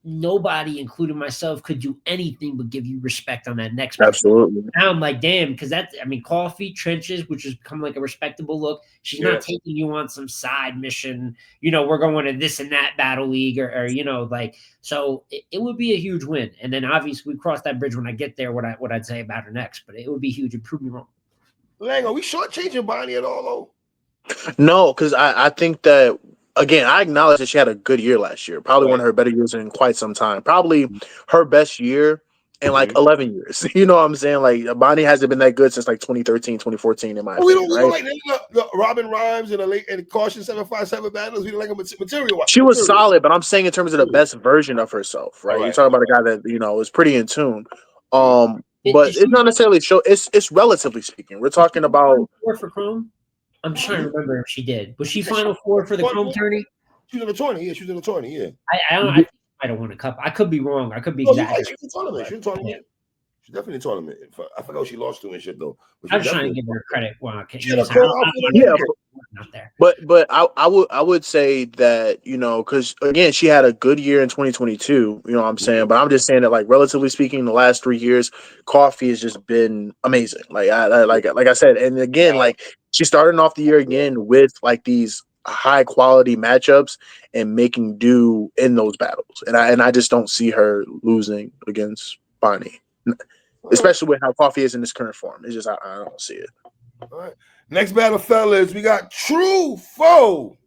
nobody, including myself, could do anything but give you respect on that next person. Absolutely. Now I'm like, damn, because that's, I mean, Coffee, Trenches, which has become like a respectable look. She's not taking you on some side mission, you know, we're going to this and that battle league or you know, like, so it would be a huge win. And then obviously we cross that bridge when I get there, what I'd say about her next, but it would be huge. And prove me wrong. Lang, are we shortchanging Bonnie at all, though? No, because I think that, again, I acknowledge that she had a good year last year. Probably one of her better years in quite some time. Probably her best year in like 11 years. You know what I'm saying? Like Bonnie hasn't been that good since like 2013, 2014 in my opinion. We don't like the Robin Rhymes and Caution 757 battles. We don't like a material. She was solid, but I'm saying in terms of the best version of herself, right? You're talking about a guy that, you know, is pretty in tune. But it's not necessarily show. It's relatively speaking. We're talking about for Chrome. I'm just trying to remember if she did. Was she Final Four for the Chrome tourney? She was in the tourney. Yeah, she was in the tourney. Yeah. I don't want a cup. I could be wrong. I could be exaggerating. She's in the tournament. She's in the tournament. She's definitely in the tournament. I forgot she lost to and shit though. I'm trying to give her credit. Well, not there. But I would say that, you know, because again, she had a good year in 2022. You know what I'm saying? But I'm just saying that, like, relatively speaking, the last 3 years, Coffee has just been amazing. Like I said, and again, like she started off the year again with like these high quality matchups and making do in those battles. And I just don't see her losing against Bonnie, especially with how Coffee is in this current form. It's just I don't see it. All right. Next battle, fellas, we got True Foe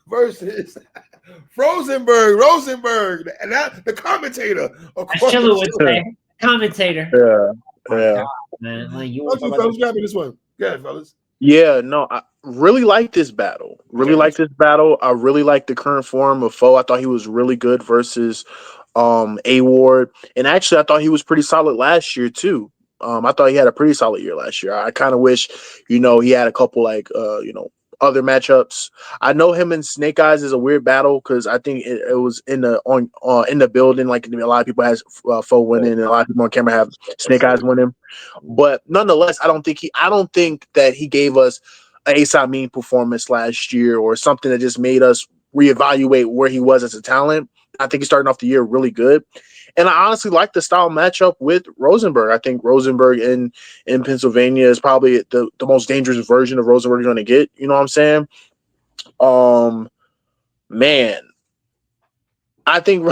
versus Rosenberg, and that the commentator. Chilla would say, commentator. Yeah. God, man, like you fellas grabbing this one. Yeah, fellas. Yeah, no, I really like this battle. I really like the current form of Foe. I thought he was really good versus A Ward, and actually, I thought he was pretty solid last year too. I thought he had a pretty solid year last year. I kind of wish, you know, he had a couple like, you know, other matchups. I know him and Snake Eyes is a weird battle because I think it was in the building. Like a lot of people has Foe winning, and a lot of people on camera have Snake Eyes winning. But nonetheless, I don't think that he gave us an Ace Amin performance last year or something that just made us reevaluate where he was as a talent. I think he's starting off the year really good. And I honestly like the style matchup with Rosenberg. I think Rosenberg in Pennsylvania is probably the most dangerous version of Rosenberg you're going to get. You know what I'm saying? Man, I think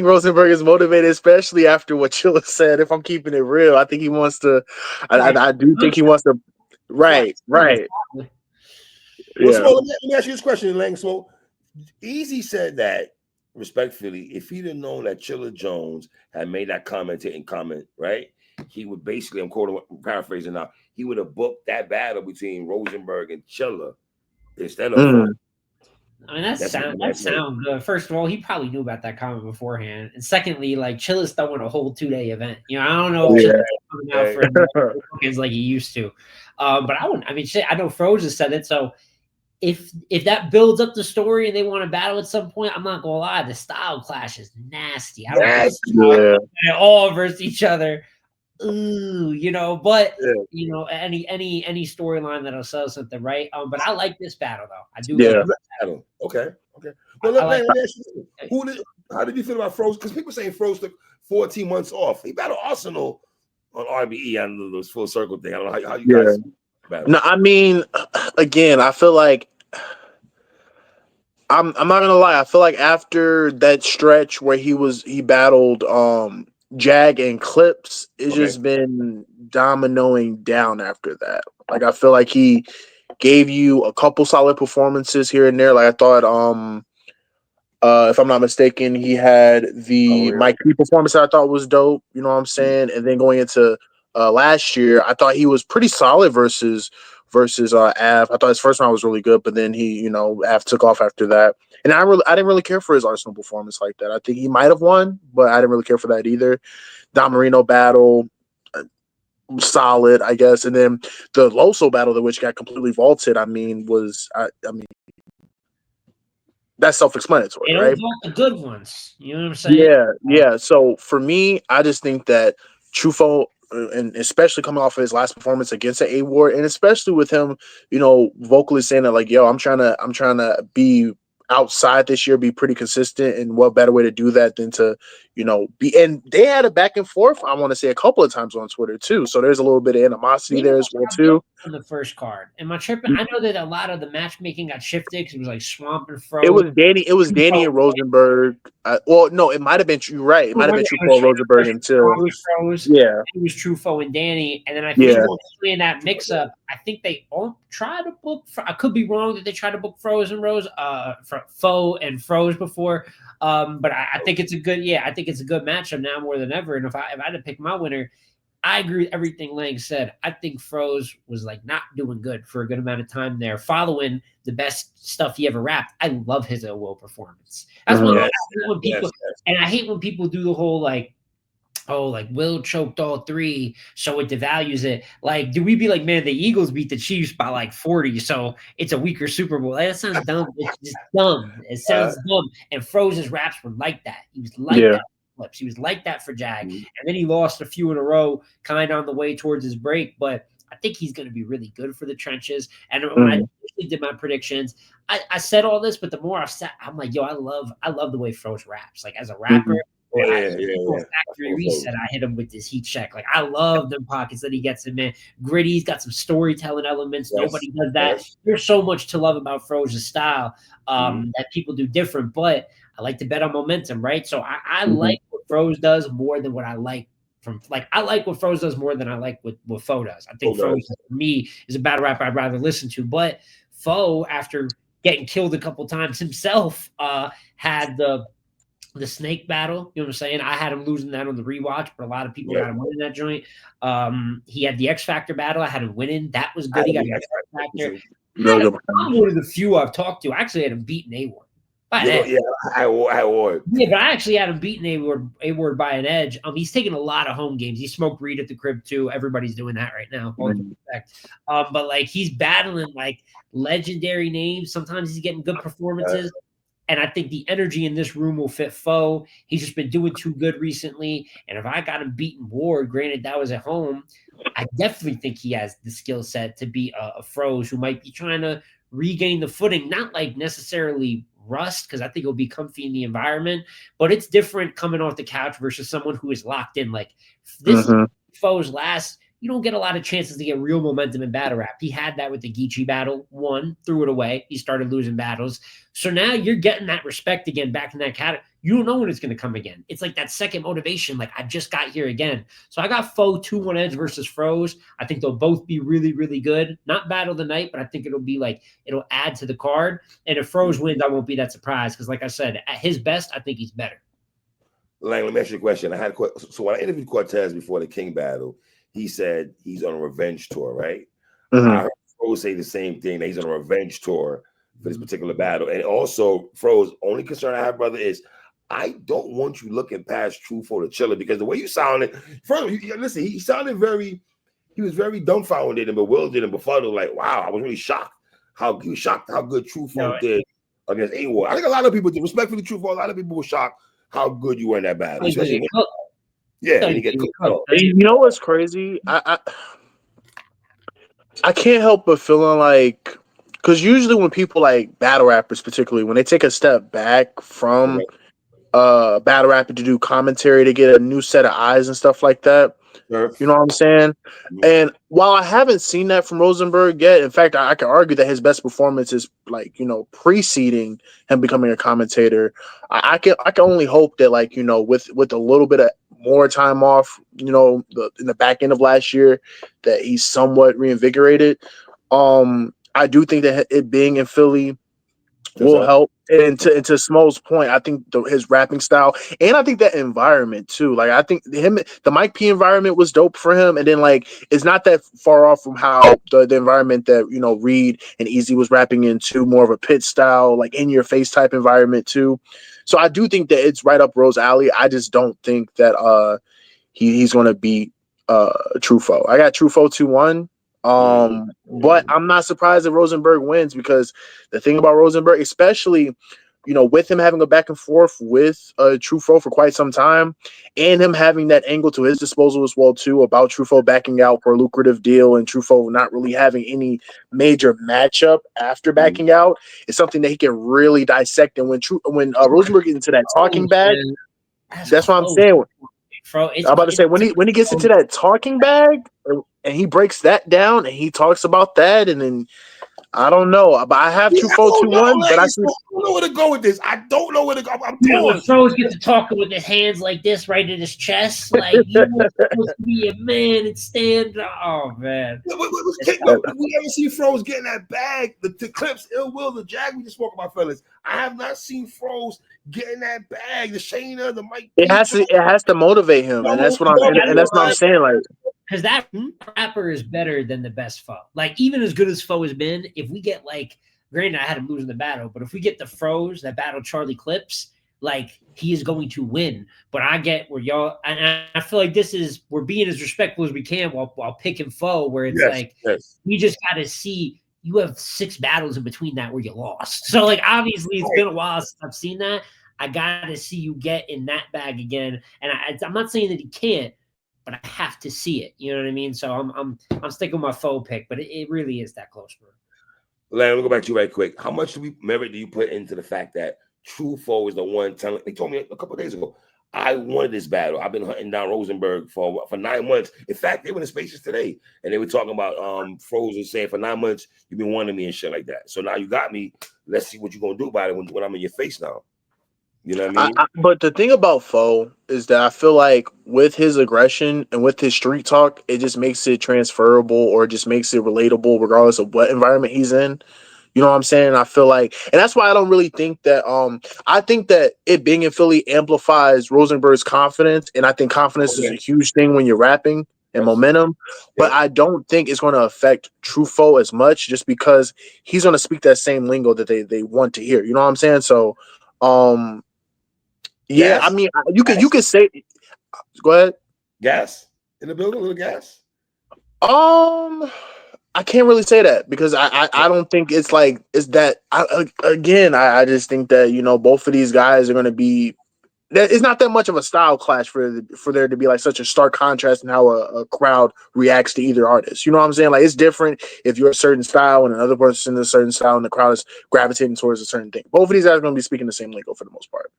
Rosenberg is motivated, especially after what Chilla said. If I'm keeping it real, I think he wants to. I do think he wants to. Right. Well, let me ask you this question, Lang. So, Easy said that, respectfully, if he'd have known that Chilla Jones had made that comment, right, he would basically, I'm paraphrasing now, he would have booked that battle between Rosenberg and Chilla instead of. I mean, that sounds good. First of all, he probably knew about that comment beforehand, and secondly, like Chilla's throwing a whole 2-day event. You know, I don't know if Chilla's coming out for Hawkins like he used to. But I wouldn't. I mean, shit. I know Froze has said it. So if that builds up the story and they want to battle at some point, I'm not gonna lie. The style clash is nasty. I don't think they all versus each other. Ooh, but any storyline that'll sell something, right? But I like this battle though. I do. Yeah. Battle. Okay. Well, let me ask you, how did you feel about Froze? Because people saying Froze took 14 months off. He battled Arsenal on RBE on those full circle thing. I don't know how you guys battle. No, I mean, again, I feel like I'm not gonna lie. I feel like after that stretch where he battled Jag and Clips, it's just been dominoing down after that. Like I feel like he gave you a couple solid performances here and there. Like I thought if I'm not mistaken, he had the Mike P performance that I thought was dope. You know what I'm saying? And then going into last year, I thought he was pretty solid versus Av. I thought his first round was really good, but then Av took off after that. And I didn't really care for his Arsenal performance like that. I think he might have won, but I didn't really care for that either. Don Marino battle, solid, I guess. And then the Loso battle, which got completely vaulted, that's self-explanatory, right? The good ones. You know what I'm saying? Yeah. So for me, I just think that Truffaut, and especially coming off of his last performance against the A-Ward, and especially with him, vocally saying that like, yo, I'm trying to be outside this year, be pretty consistent, and what better way to do that than to, be. And they had a back and forth, I want to say, a couple of times on Twitter too. So there's a little bit of animosity there as well too. On the first card, am I tripping? I know that a lot of the matchmaking got shifted because it was like Swamp and Froze. It was Danny and Rosenberg. No, it might have been. You're right. It might have been Truffaut, Rosenberg until Froze. Yeah, it was Truffaut and Danny, and then I think in that mix-up, I think they all tried to book. I could be wrong that they tried to book Froze and Rose, Foe and Froze before. But I think it's a good. Yeah, I think it's a good matchup now more than ever. And if I had to pick my winner, I agree with everything Lang said. I think Froze was like not doing good for a good amount of time there, following the best stuff he ever rapped. I love his Will performance. That's when people, and I hate when people do the whole like, oh, like Will choked all three, so it devalues it. Like, do we be like, man, the Eagles beat the Chiefs by like 40, so it's a weaker Super Bowl? That sounds dumb. It's just dumb. It sounds dumb. And Froze's raps were like that. He was like that. Flips. He was like that for Jag. And then he lost a few in a row, kind of on the way towards his break. But I think he's going to be really good for the trenches. And when I did my predictions, I said all this, but the more I said, I'm like, yo, I love the way Froze raps. Like as a rapper, Factory Reset, I hit him with this heat check. Like I love them pockets that he gets in, man. Gritty's got some storytelling elements. Nobody does that. There's so much to love about Froze's style that people do different, but I like to bet on momentum, right? So I like what Froze does more than what I like from I like what Froze does more than I like what Foe does. I think Froze for me is a battle rapper I'd rather listen to. But Foe, after getting killed a couple times himself, had the snake battle. You know what I'm saying? I had him losing that on the rewatch, but a lot of people got him winning that joint. He had the X Factor battle. I had him winning. That was good. He got the X Factor. I'm one of the few I've talked to. I actually had him beating A-Ward. I would. Yeah, but I actually had him beating A-Ward by an edge. He's taking a lot of home games. He smoked Reed at the crib too. Everybody's doing that right now. All due respect. But like he's battling like legendary names. Sometimes he's getting good performances. And I think the energy in this room will fit Foe. He's just been doing too good recently. And if I got him beating Ward, granted that was at home, I definitely think he has the skill set to be a Froze who might be trying to regain the footing, not like necessarily rust, because I think he'll be comfy in the environment, but it's different coming off the couch versus someone who is locked in. Like this Foe's last, you don't get a lot of chances to get real momentum in battle rap. He had that with the Geechee battle, won, threw it away. He started losing battles. So now you're getting that respect again back in that category. You don't know when it's going to come again. It's like that second motivation, like I just got here again. So I got Foe 2-1 edge versus Froze. I think they'll both be really, really good. Not battle of the night, but I think it'll be like, it'll add to the card. And if Froze wins, I won't be that surprised because like I said, at his best, I think he's better. Lang, let me ask you a question. So when I interviewed Cortez before the King battle, he said he's on a revenge tour, right? I heard Froze say the same thing, that he's on a revenge tour for this particular battle. And also, Froze, only concern I have, brother, is I don't want you looking past Truffaut to Chiller because the way you sounded, first of all, listen, he sounded he was very dumbfounded and bewildered and befuddled. Like, wow, I was really shocked. How good Truffaut did against A-Ward. I think a lot of people did, respectfully, Truffaut, a lot of people were shocked how good you were in that battle. Especially when, and he get cooked. You know what's crazy? I can't help but feeling like, because usually when people like battle rappers, particularly when they take a step back from battle rapping to do commentary to get a new set of eyes and stuff like that. Sure. You know what I'm saying? And while I haven't seen that from Rosenberg yet, in fact, I can argue that his best performance is like, preceding him becoming a commentator. I can only hope that, like, with a little bit of more time off, in the back end of last year, that he's somewhat reinvigorated. I do think that it being in Philly will help. And to Smo's point, I think his rapping style, and I think that environment too. Like, I think the Mike P environment was dope for him, and then like it's not that far off from how the environment that Reed and Easy was rapping into, more of a pit style, like in your face type environment too. So I do think that it's right up Rose alley. I just don't think that he's going to beat Truffaut. I got Truffaut 2-1. But I'm not surprised if Rosenberg wins, because the thing about Rosenberg, especially, with him having a back and forth with Truffaut for quite some time, and him having that angle to his disposal as well too, about Truffaut backing out for a lucrative deal and Truffaut not really having any major matchup after backing out, is something that he can really dissect. And when Rosenberg gets into that talking bag, that's what I'm saying. I'm about to say, when he gets into that talking bag and he breaks that down and he talks about that, and then I don't know, but I have Truffaut 2-1, but I don't know where to go with this. I don't know where to go. I'm torn. Froze gets to talking with his hands like this, right in his chest, like you were supposed to be a man and stand. Oh man, we haven't seen Froze getting that bag. The clips, Ill Will, the Jag we just spoke about, fellas. I have not seen Froze getting that bag. The Shayna, the Mike. It has to motivate him, and that's what I'm saying. Like, because that rapper is better than the best foe. Like, even as good as foe has been, if we get like, granted, I had him lose in the battle, but if we get the Froze that battle Charlie Clips, like, he is going to win. But I get where y'all, and I feel like we're being as respectful as we can while picking foe, where it's we just got to see. You have 6 battles in between that where you lost. So, like, obviously, it's been a while since I've seen that. I got to see you get in that bag again. And I'm not saying that he can't, but I have to see it. You know what I mean? So I'm sticking with my foe pick, but it really is that close, bro. Let me go back to you right quick. How much merit do you put into the fact that Truffaut is the one telling? They told me a couple of days ago, I wanted this battle. I've been hunting down Rosenberg for 9 months. In fact, they were in the spaces today, and they were talking about Frozen saying for 9 months you've been wanting me and shit like that. So now you got me. Let's see what you're gonna do about it when I'm in your face now. You know what I mean? But the thing about Foe is that I feel like with his aggression and with his street talk, it just makes it transferable, or just makes it relatable regardless of what environment he's in. You know what I'm saying? I feel like, and that's why I don't really think that. I think that it being in Philly amplifies Rosenberg's confidence, and I think confidence is a huge thing when you're rapping and momentum. But I don't think it's going to affect Truffaut as much, just because he's going to speak that same lingo that they want to hear. You know what I'm saying? So, yeah, I mean, you can say. Go ahead. Gas in the building, a little gas. I can't really say that, because I don't think it's that. I just think that both of these guys are going to be. That it's not that much of a style clash for there to be like such a stark contrast in how a crowd reacts to either artist. You know what I'm saying? Like, it's different if you're a certain style and another person is a certain style and the crowd is gravitating towards a certain thing. Both of these guys are going to be speaking the same lingo for the most part.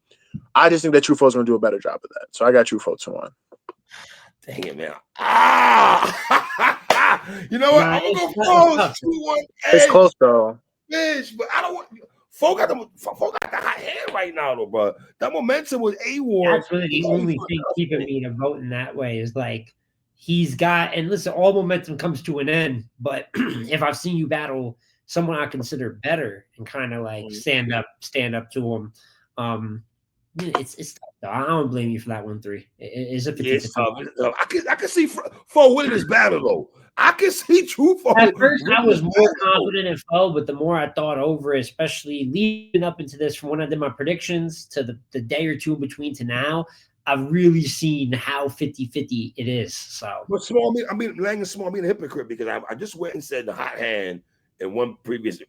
I just think that Truffaut's going to do a better job of that. So I got Truffaut 2-1. Dang it, man. You know what? I'm going to go 2-1. It's close, though. Bitch, but I don't want... Folk got the hot hand right now, though, bro. That momentum with A-Ward. That's really the only thing keeping me to vote in that way is like he's got, and listen, all momentum comes to an end. But if I've seen you battle someone I consider better and kind of like stand up to him, it's tough, though. I don't blame you for that 1-3. It's a 50-50. I can see Fo winning this battle though. I can see True Fall. At first, I was winning more the battle. confident in Foe, but the more I thought over it, especially leading up into this, from when I did my predictions to the day or two in between to now, I've really seen how 50-50 it is. So, But small, Lang is small, being a hypocrite because I just went and said the hot hand in one previous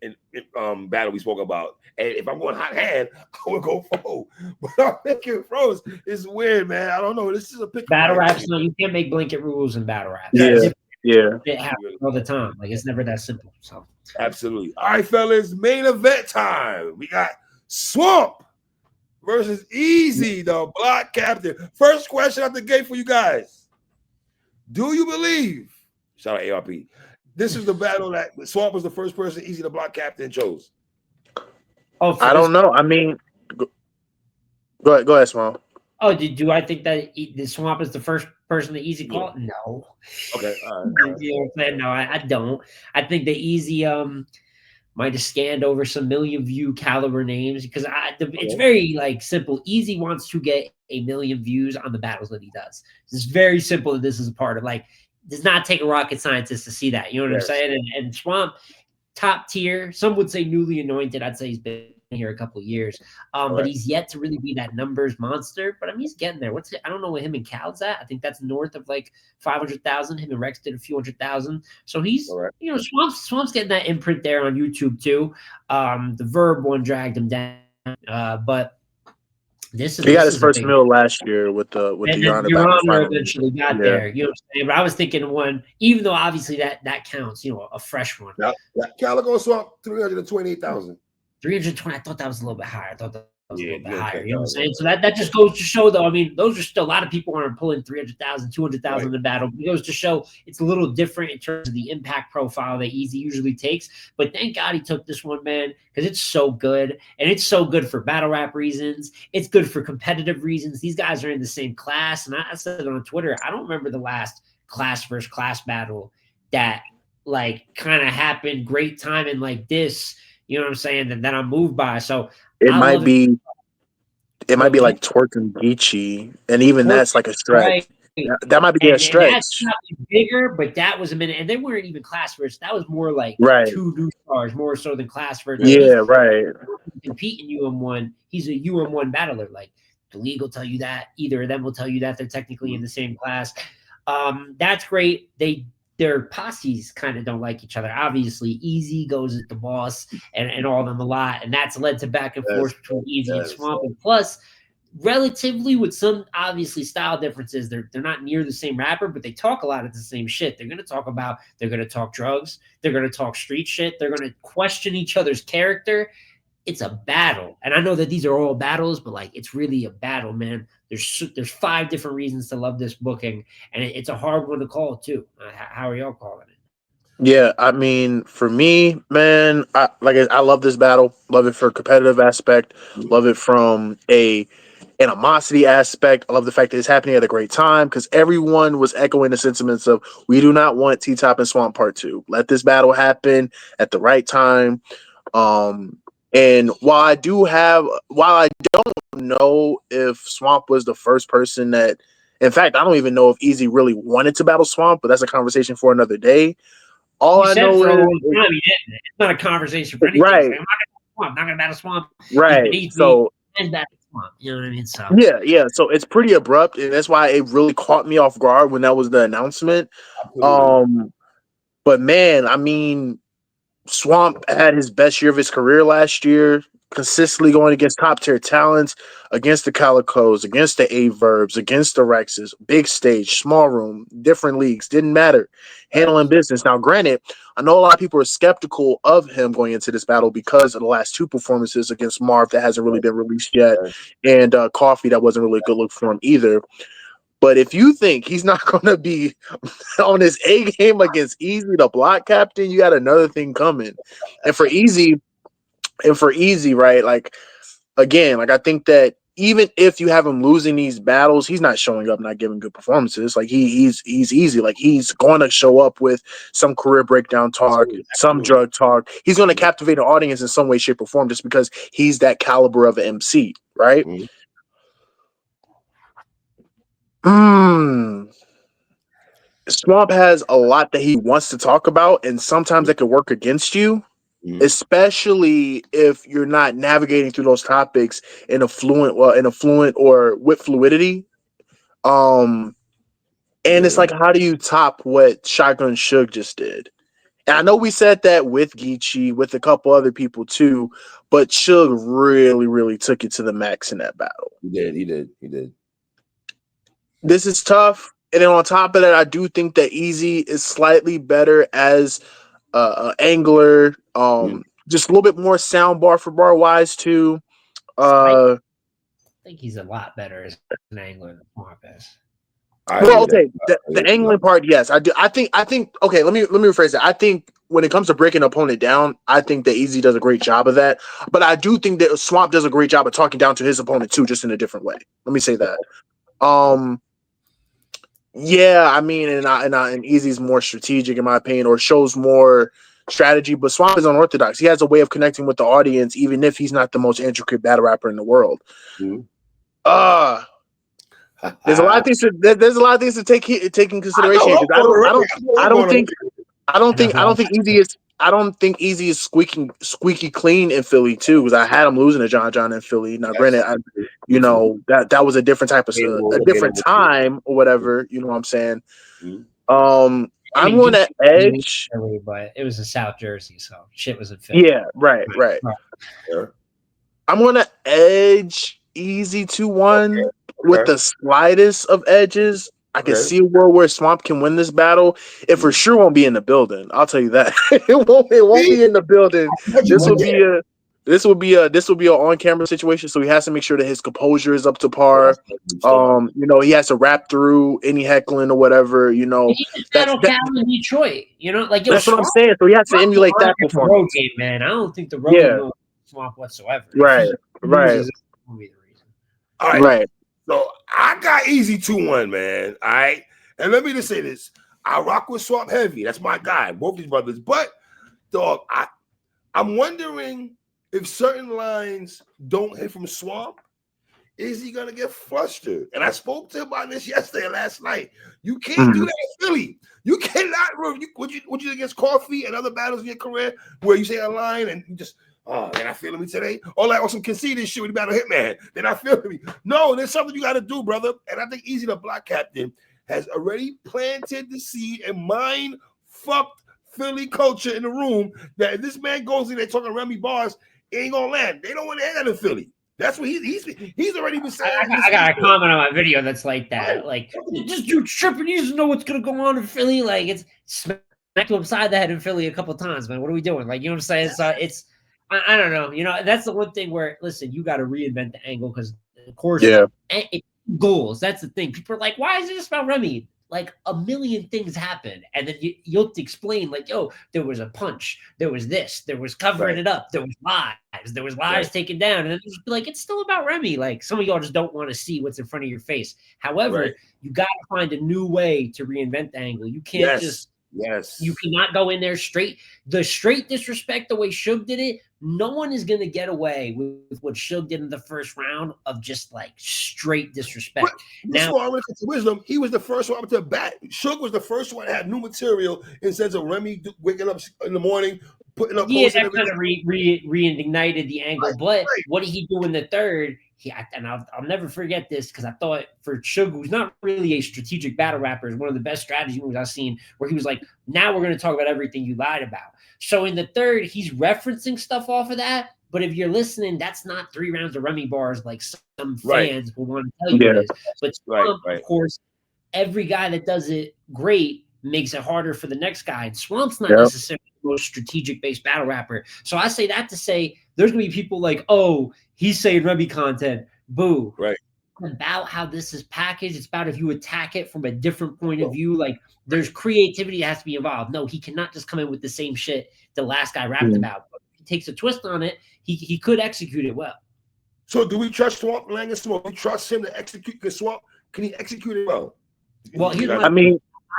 battle we spoke about. And if I'm going hot hand, I would go Foe. But I'm thinking Froze is weird, man. I don't know. This is a pick. battle raps, no, you can't make blanket rules in battle rap. Yeah, yeah. It happens all the time. Like, it's never that simple. So, Absolutely. All right, fellas, main event time. We got Swamp versus Easy, the block captain. First question out the gate for you guys. Do you believe, shout out ARP, this is the battle that Swamp was the first person Easy the block captain chose? oh, I don't know. I mean, go ahead, Small. Oh, do I think that the Swamp is the first person that Easy called? No. Okay, all right. You know what I'm saying? No, I don't. I think the Easy might have scanned over some million view caliber names because it's very like simple. Easy wants to get 1 million views on the battles that he does. It's very simple that this is a part of, like, does not take a rocket scientist to see that. You know what I'm saying? And Swamp, top tier. Some would say newly anointed. I'd say he's been here a couple of years, but he's yet to really be that numbers monster. But I mean, he's getting there. I don't know what him and Cal's at. I think that's north of like 500,000. Him and Rex did a few 100,000. So he's, you know, Swamp's getting that imprint there on YouTube too. The Verb one dragged him down, but he got his first meal last year with the Your Honor eventually got there. You know what I'm saying? But I was thinking one, even though obviously that counts, you know, a fresh one. Calico Swamp 328,000. 320. I thought that was a little bit higher. I thought that was a little bit higher. You know what I'm saying? So that just goes to show, though. I mean, those are still a lot of people aren't pulling 300,000, 200,000 in battle. It goes to show it's a little different in terms of the impact profile that Easy usually takes. But thank God he took this one, man, because it's so good. And it's so good for battle rap reasons. It's good for competitive reasons. These guys are in the same class. And I said it on Twitter, I don't remember the last class versus class battle that, like, kind of happened, great timing like this. You know what I'm saying? That I'm moved by. So it might be like Twerk and Geechee, and even that's like a stretch. Right. That might be a stretch. And that's probably bigger, but that was a minute, and they weren't even class versus. That was more like two new stars, more so than class versus. Yeah, right. Competing UM1, he's a UM1 battler. Like the league will tell you that. Either of them will tell you that they're technically in the same class. That's great. Their posses kind of don't like each other. Obviously, Easy goes at the boss and all of them a lot, and that's led to back and forth between Easy and Swamp. And plus, relatively with some obviously style differences, they're not near the same rapper, but they talk a lot of the same shit. They're going to talk drugs. They're going to talk street shit. They're going to question each other's character. It's a battle. And I know that these are all battles, but like, it's really a battle, man. There's 5 different reasons to love this booking, and it's a hard one to call too. How are y'all calling it? Yeah, I mean, for me, man, I love this battle. Love it for a competitive aspect. Love it from a animosity aspect. I love the fact that it's happening at a great time because everyone was echoing the sentiments of we do not want T-Top and Swamp Part 2. Let this battle happen at the right time. And while I don't know if Swamp was the first person that, in fact, I don't even know if Easy really wanted to battle Swamp, but that's a conversation for another day. All I know is it's not a conversation for anything. Right. I'm not gonna battle Swamp. Right. So and battle Swamp. You know what I mean? So yeah. So it's pretty abrupt, and that's why it really caught me off guard when that was the announcement. Absolutely. But man, I mean, Swamp had his best year of his career last year, consistently going against top tier talents, against the Calicos, against the A-Verbs, against the Rexes, big stage, small room, different leagues, didn't matter, handling business. Now, granted, I know a lot of people are skeptical of him going into this battle because of the last 2 performances against Marv that hasn't really been released yet, and Coffee that wasn't really a good look for him either. But if you think he's not going to be on his A game against Easy, the block captain, you got another thing coming. And for Easy, right? Like, again, like I think that even if you have him losing these battles, he's not showing up, not giving good performances. Like he's Easy. Like he's going to show up with some career breakdown talk, some drug talk. He's going to captivate an audience in some way, shape, or form just because he's that caliber of an MC, right? Swamp has a lot that he wants to talk about, and sometimes it could work against you, especially if you're not navigating through those topics in a fluent or with fluidity. And it's like, how do you top what Shotgun Suge just did? And I know we said that with Geechee, with a couple other people too, but Suge really, really took it to the max in that battle. He did. This is tough. And then on top of that, I do think that Easy is slightly better as angler. Just a little bit more sound bar for bar wise too. I think he's a lot better as an angler than Swamp is. Well, okay, the angling part, yes, I do. I think. Okay, let me rephrase that. I think when it comes to breaking an opponent down, I think that Easy does a great job of that. But I do think that Swamp does a great job of talking down to his opponent too, just in a different way. Let me say that. Yeah, I mean, and Easy's more strategic in my opinion, or shows more strategy. But Swamp is unorthodox. He has a way of connecting with the audience, even if he's not the most intricate battle rapper in the world. There's a lot of things to take in consideration. I don't think Easy is squeaky clean in Philly too, because I had him losing to John in Philly. Now, granted, that was a different type of a different time or whatever. You know what I'm saying? I'm going to edge, Philly, but it was in South Jersey, so shit was in Philly. Yeah, right. I'm going to edge Easy 2-1 with the slightest of edges. I can see a world where Swamp can win this battle. It for sure won't be in the building. I'll tell you that. It won't be in the building. This will be an on-camera situation, so he has to make sure that his composure is up to par. He has to rap through any heckling or whatever. He just battle Cal in Detroit. That's what I'm saying. So he has to emulate that performance. Road game, man. I don't think the road game Swamp whatsoever. Right. All right. So I got Easy 2-1, man. All right. And let me just say this. I rock with Swamp heavy. That's my guy. Both these brothers. But, dog, I'm wondering if certain lines don't hit from Swamp, is he going to get flustered? And I spoke to him about this last night. You can't do that in Philly. You cannot. Would you against Coffee and other battles in your career where you say a line and you just, oh, they're not feeling me today? Or some conceited shit with the battle Hitman. They're not feeling me. No, there's something you got to do, brother. And I think Easy the Block Captain has already planted the seed and mind-fucked Philly culture in the room that if this man goes in there talking Remy bars, it ain't going to land. They don't want to hear that in Philly. That's what he's already been saying. I got a comment on my video that's like that. Like, just you tripping. You just know what's going to go on in Philly. Like, it's smacked him upside the head in Philly a couple of times, man. What are we doing? Like, you know what I'm saying? It's I don't know. That's the one thing where, listen, you got to reinvent the angle because, of course, goals. That's the thing. People are like, why is it just about Remy? Like, a million things happen. And then you'll have to explain, like, yo, there was a punch. There was this. There was covering it up. There was lies. There was lies taken down. And then just be like, it's still about Remy. Like, some of y'all just don't want to see what's in front of your face. However, you got to find a new way to reinvent the angle. You can't you cannot go in there straight disrespect the way Suge did it. No one is going to get away with what Suge did in the first round of just like straight disrespect. Now, when it comes to wisdom, he was the first one to bat. Suge was the first one that had new material in sense of Remy waking up in the morning, putting up. Yeah, that kind of reignited the angle. But what did he do in the third? I'll never forget this because I thought for Suge, who's not really a strategic battle rapper, is one of the best strategy moves I've seen, where he was like, now we're going to talk about everything you lied about. So in the third, he's referencing stuff off of that. But if you're listening, that's not 3 rounds of Remy bars like some fans will want to tell you it is. But Swamp, of course, every guy that does it great makes it harder for the next guy. And Swamp's not necessarily the most strategic-based battle rapper. So I say that to say there's going to be people like, oh, he's saying Remy content. Boo. Right. It's about how this is packaged. It's about if you attack it from a different point of view. Like, there's creativity that has to be involved. No, he cannot just come in with the same shit the last guy rapped about. But if he takes a twist on it, he could execute it well. So do we trust Swamp, Lang, and Smoke? Do we trust him to execute the Swamp? Can he execute it well? Well,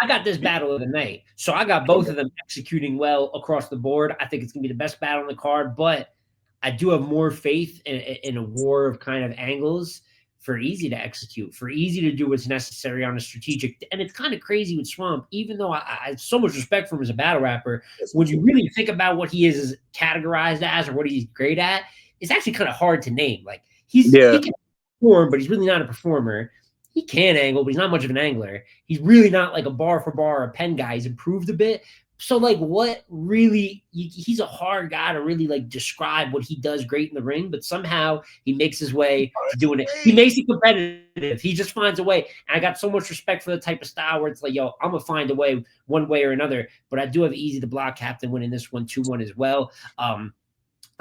I got this battle of the night. So I got both of them executing well across the board. I think it's going to be the best battle on the card, but I do have more faith in a war of kind of angles for Easy to execute, for Easy to do what's necessary on a strategic. And it's kind of crazy with Swamp, even though I have so much respect for him as a battle rapper. When you really think about what he is categorized as or what he's great at, it's actually kind of hard to name. Like he can perform, but he's really not a performer. He can angle, but he's not much of an angler. He's really not like a bar for bar or a pen guy. He's improved a bit. So like what really he's a hard guy to really like describe what he does great in the ring, but somehow he makes his way to doing it. He makes it competitive. He just finds a way. And I got so much respect for the type of style where it's like, yo, I'm gonna find a way one way or another. But I do have Easy the block captain winning this one 2-1 as well.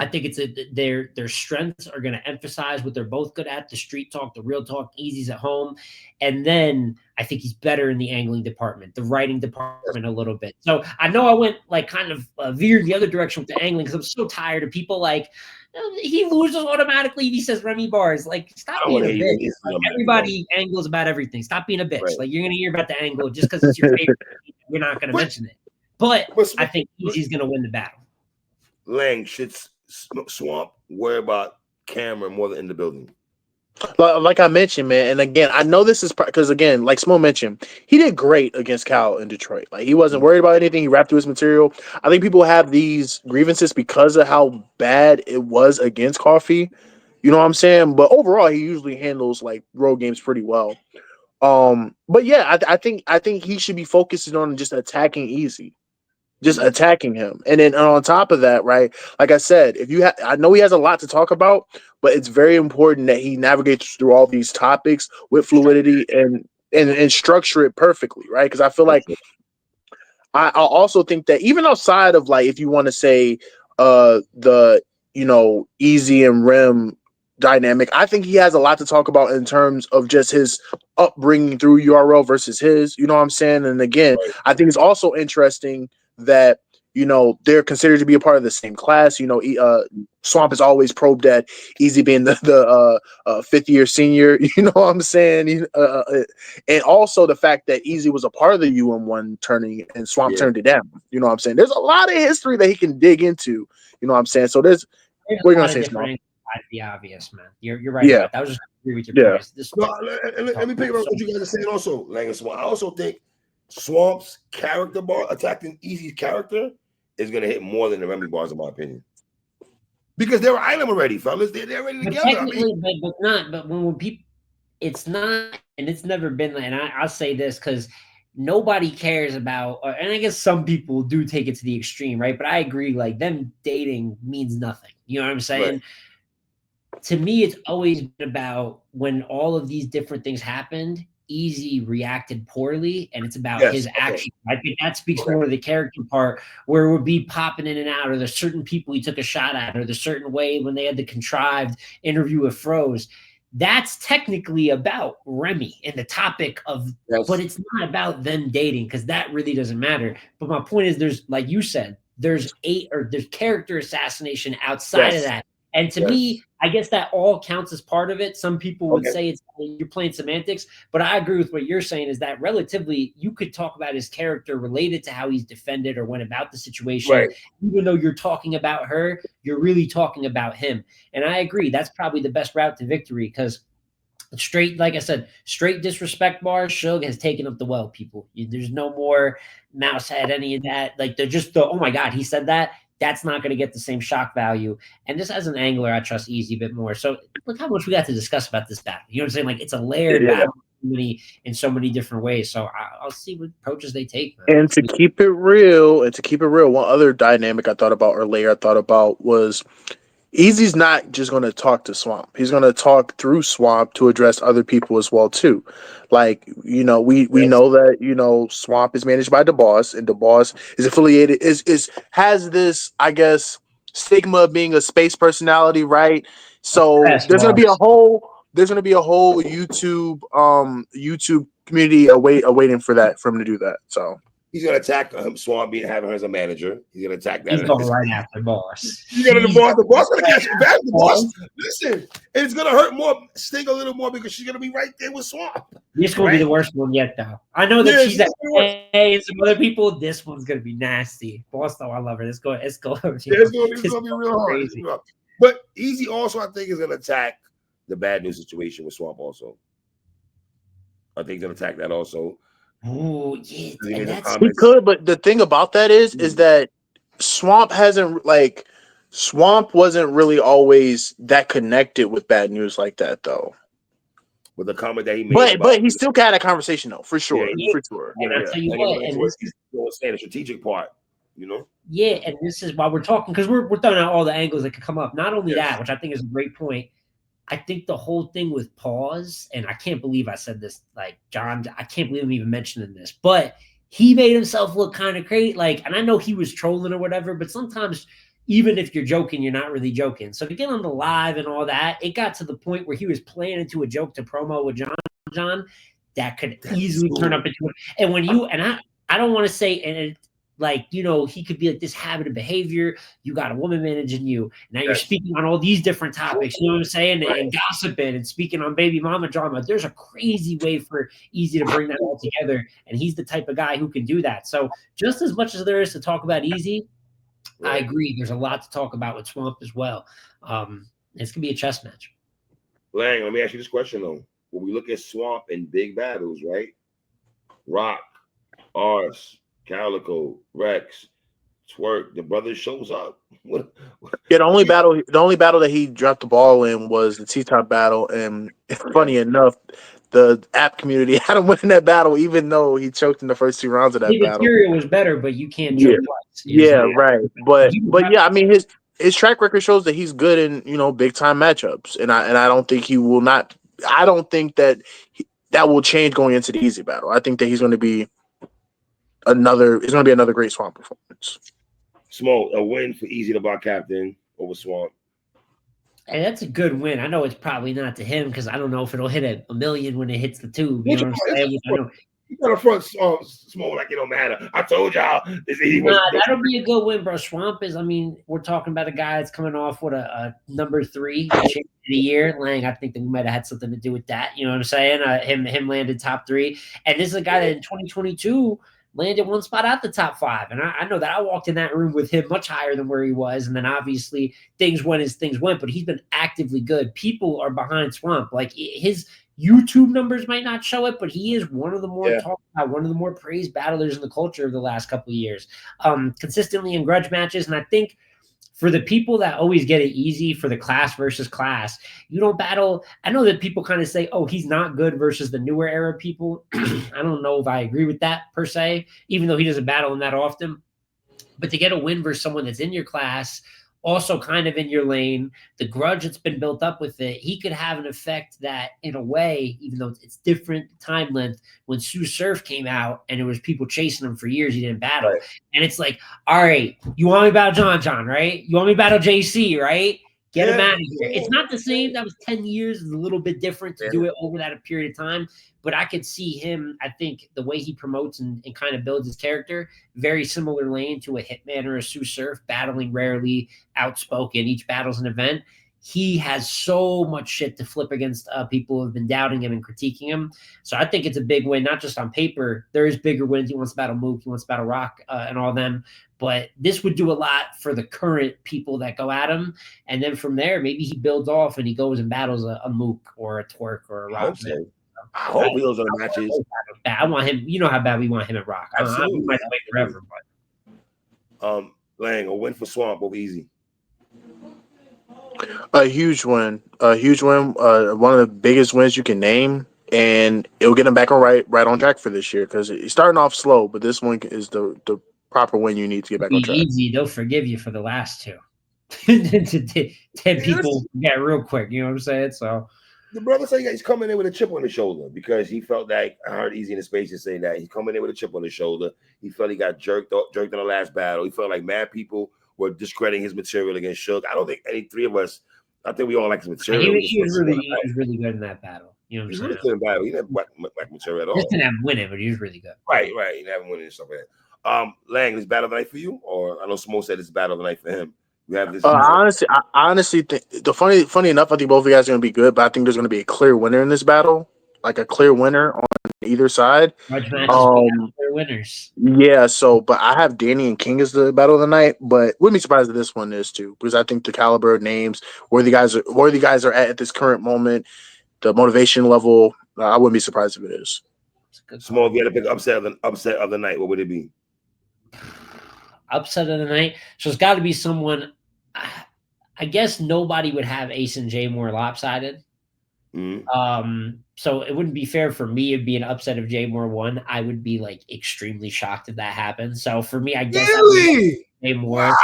I think it's their strengths are going to emphasize what they're both good at, the street talk, the real talk. Easy's at home. And then I think he's better in the angling department, the writing department a little bit. So I know I went like kind of veered the other direction with the angling because I'm so tired of people like, he loses automatically if he says Remy bars. Like, stop being a bitch. Like, everybody angles about everything. Stop being a bitch. Right. Like, you're going to hear about the angle just because it's your favorite. We're not going to mention it. But I think Easy's going to win the battle. Lang, should Swamp worry about camera more than in the building? Like I mentioned, man, and again, I know this is because again, like Smo mentioned, he did great against Cal in Detroit. Like he wasn't worried about anything. He rapped through his material. I think people have these grievances because of how bad it was against Coffee. You know what I'm saying? But overall, he usually handles like road games pretty well. But yeah, I think he should be focusing on just attacking Easy. Just attacking him. And then on top of that, right, like I said, I know he has a lot to talk about, but it's very important that he navigates through all these topics with fluidity and structure it perfectly, right? Because I feel like I also think that even outside of like, if you want to say the, Easy and Rim dynamic, I think he has a lot to talk about in terms of just his upbringing through URL versus his, you know what I'm saying? And again, I think it's also interesting that they're considered to be a part of the same class. Swamp is always probed at Easy being the fifth year senior. You know what I'm saying? And also the fact that Easy was a part of the UM1 turning and Swamp turned it down. You know what I'm saying? There's a lot of history that he can dig into. You know what I'm saying? So there's we're gonna say Swamp. The obvious, man. You're right. Yeah, that was just agree with your points. Let me pick up what you guys are saying. Also, Lang and Swamp. I also think Swamp's character bar attacking Easy's character is going to hit more than the Remy bars, in my opinion. Because they were island already, fellas. They're ready together. But when people, it's not, and it's never been. And I'll say this because nobody cares about, and I guess some people do take it to the extreme, right? But I agree, like them dating means nothing. You know what I'm saying? Right. To me, it's always been about when all of these different things happened. Easy reacted poorly, and it's about his action. I think that speaks more to the character part, where it would be popping in and out, or there's certain people he took a shot at, or the certain way when they had the contrived interview with Froze. That's technically about Remy and the topic of, but it's not about them dating because that really doesn't matter. But my point is, there's, like you said, there's character assassination outside of that. And to me, I guess that all counts as part of it. Some people would say you're playing semantics, but I agree with what you're saying is that relatively you could talk about his character related to how he's defended or went about the situation. Right. Even though you're talking about her, you're really talking about him. And I agree. That's probably the best route to victory because like I said, straight disrespect bars, Suge has taken up the well, people. There's no more mouse head, any of that. Like they're just oh my God, he said that. That's not going to get the same shock value. And just as an angler, I trust Easy a bit more. So look how much we got to discuss about this battle. You know what I'm saying? Like it's a layered battle in so many different ways. So I'll see what approaches they take. Man. And to keep it real, one other dynamic I thought about was Easy's not just going to talk to Swamp. He's going to talk through Swamp to address other people as well too. Like, we know that, Swamp is managed by DeBoss, and DeBoss is affiliated, has this, I guess, stigma of being a space personality, right? So there's going to be a whole YouTube community awaiting for him to do that. So he's going to attack Swamp having her as a manager. He's going to attack that. He's going right after Boss. He's going to the Boss. The Boss going to catch him back. The Boss. Listen, it's going to hurt more, sting a little more because she's going to be right there with Swamp. This going to be the worst one yet, though. I know that she's at A and some other people. This one's going to be nasty. Boss, though, I love her. It's going to be real hard. But Easy also, I think, is going to attack the bad news situation with Swamp also. I think they'll attack that also. Oh yeah, He made and the that's He comments. could, but the thing about that is that Swamp wasn't really always that connected with bad news like that though. With the comment that he made about, But he still got a conversation though, for yeah, sure, he, for sure. yeah, and I yeah. tell you And he what, went and into it, this you know, saying the strategic part, you know. yeah, and this is why we're talking because we're throwing out all the angles that could come up. Not only Yes. that, which I think is a great point. I think the whole thing with pause, and I can't believe I said this, like John, I can't believe I'm even mentioning this, but he made himself look kind of crazy. Like, and I know he was trolling or whatever, but sometimes even if you're joking, you're not really joking. So to get on the live and all that, it got to the point where he was playing into a joke to promo with John, that could easily turn up into it. And when you and I don't want to say and it, like, you know, he could be like this habit of behavior. You got a woman managing you. Now you're Yes. speaking on all these different topics, you know what I'm saying? Right. And gossiping and speaking on baby mama drama. There's a crazy way for Easy to bring that all together. And he's the type of guy who can do that. So just as much as there is to talk about Easy, I Right. agree. There's a lot to talk about with Swamp as well. It's gonna be a chess match. Lang, let me ask you this question though. When we look at Swamp in big battles, right? Rock, Ars, Calico, Rex, Twerk, the brother shows up. What? Yeah, the only battle that he dropped the ball in was the T-top battle, and funny enough, the app community had him winning that battle, even though he choked in the first 2 rounds of that The battle. material was better, but you can't Yeah, choke twice. You know what I'm yeah, saying? right. He was But yeah, I mean his track record shows that he's good in big time matchups, and I don't think he will not. I don't think that that will change going into the Easy battle. I think that he's going to be another. It's going to be another great Swamp performance. Smoke, a win for Easy the Bar Captain over Swamp. And that's a good win. I know it's probably not to him because I don't know if it'll hit a million when it hits the tube. You know what I'm saying? I know. You got a front Smoke like it don't matter. I told y'all he was. That'll be a good win, bro. Swamp is, I mean, we're talking about a guy that's coming off with a number 3 champion of the year. Lang, I think that we might have had something to do with that. You know what I'm saying? Him landed top 3. And this is a guy that in 2022 landed one spot out the top 5. And I know that I walked in that room with him much higher than where he was. And then obviously things went as things went, but he's been actively good. People are behind Swamp. Like his YouTube numbers might not show it, but he is one of the more talked about, one of the more praised battlers in the culture of the last couple of years. Consistently in grudge matches. And I think for the people that always get it easy for the class versus class, you don't battle. I know that people kind of say, oh, he's not good versus the newer era people. I don't know if I agree with that per se, even though he doesn't battle them that often. But to get a win versus someone that's in your class, also kind of in your lane, the grudge that's been built up with it, he could have an effect that, in a way, even though it's different time length, when Sue Surf came out and there was people chasing him for years, he didn't battle. Right. And it's like, all right, you want me to battle John, right? You want me to battle JC, right? Get him out of here. It's not the same. That was 10 years. It's a little bit different to do it over that period of time. But I could see him, I think, the way he promotes and kind of builds his character, very similar lane to a Hitman or a Sue Surf, battling rarely, outspoken. Each battle's an event. He has so much shit to flip against people who have been doubting him and critiquing him. So I think it's a big win, not just on paper. There is bigger wins. He wants to battle Mook. He wants to battle Rock and all them. But this would do a lot for the current people that go at him. And then from there, maybe he builds off and he goes and battles a Mook or a Twerk or a Rock. I hope he goes on the matches. I want him. You know how bad we want him at Rock. Absolutely. We might wait forever. But. Lang, a win for Swamp over Easy. A huge win. A huge win. One of the biggest wins you can name. And it'll get him back on right on track for this year because he's starting off slow, but this one is the proper win you need to get back on track. Easy, they'll forgive you for the last 2. 10 people get real quick, you know what I'm saying? So the brother said he's coming in with a chip on his shoulder because he felt like, I heard Easy in the space to say that he's coming in with a chip on his shoulder. He felt he got jerked in the last battle. He felt like mad people were discrediting his material against Shook. I don't think any 3 of us. I think we all like his material. He was really good in that battle. You know what I'm saying? Really good in battle. He didn't whack material at all. Just didn't have win it, but he was really good. Right. He didn't have win it and stuff like that. Lang, is battle of the night for you? Or I know Smoke said it's battle of the night for him. You have this. I honestly think funny enough, I think both of you guys are going to be good, but I think there's going to be a clear winner in this battle, like a clear winner on either side. Grudge matches, they're winners. Yeah, so but I have Danny and King as the battle of the night, but wouldn't be surprised if this one is too, because I think the caliber of names, where the guys are at this current moment, the motivation level, I wouldn't be surprised if it is. Small, if you had to pick upset of the night, what would it be? Upset of the night. So it's got to be someone. I guess nobody would have Ace and Jay more lopsided. So it wouldn't be fair for me. It'd be an upset if Jay Moore won. I would be like extremely shocked if that happened. So for me, I guess Jay Moore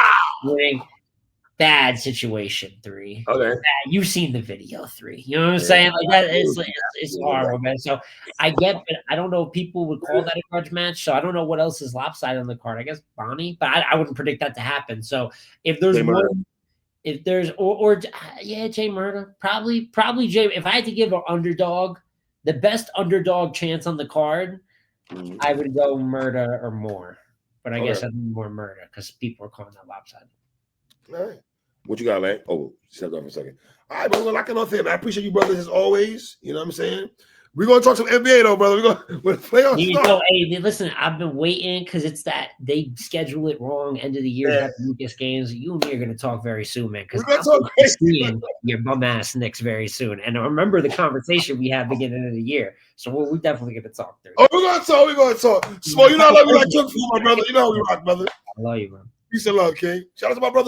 winning. Bad situation 3. Okay. You've seen the video 3. You know what I'm saying? Like that it's horrible, man. So I get, but I don't know if people would call that a grudge match. So I don't know what else is lopsided on the card. I guess Bonnie, but I wouldn't predict that to happen. So if there's one, if there's Jay Murder, probably Jay. If I had to give an underdog, the best underdog chance on the card, I would go Murder or Moore. But I guess I'd be more Murder because people are calling that lopsided. All right. What you got, Lang? Oh, shut up for a second. All right, brother. We're locking off him. I appreciate you, brothers, as always. You know what I'm saying? We're going to talk some NBA, though, brother. We're going to play on stuff. Hey, listen, I've been waiting because it's that they schedule it wrong. End of the year, got the Lucas games. You and me are going to talk very soon, man, because I'm seeing your bum-ass Knicks very soon. And I remember the conversation we had beginning of the year. So we're definitely going to talk there. Oh, we're going to talk. Small, you know how we like talk for my brother. You know how we rock, brother. I love you, bro. Peace and love, King. Shout out to my brother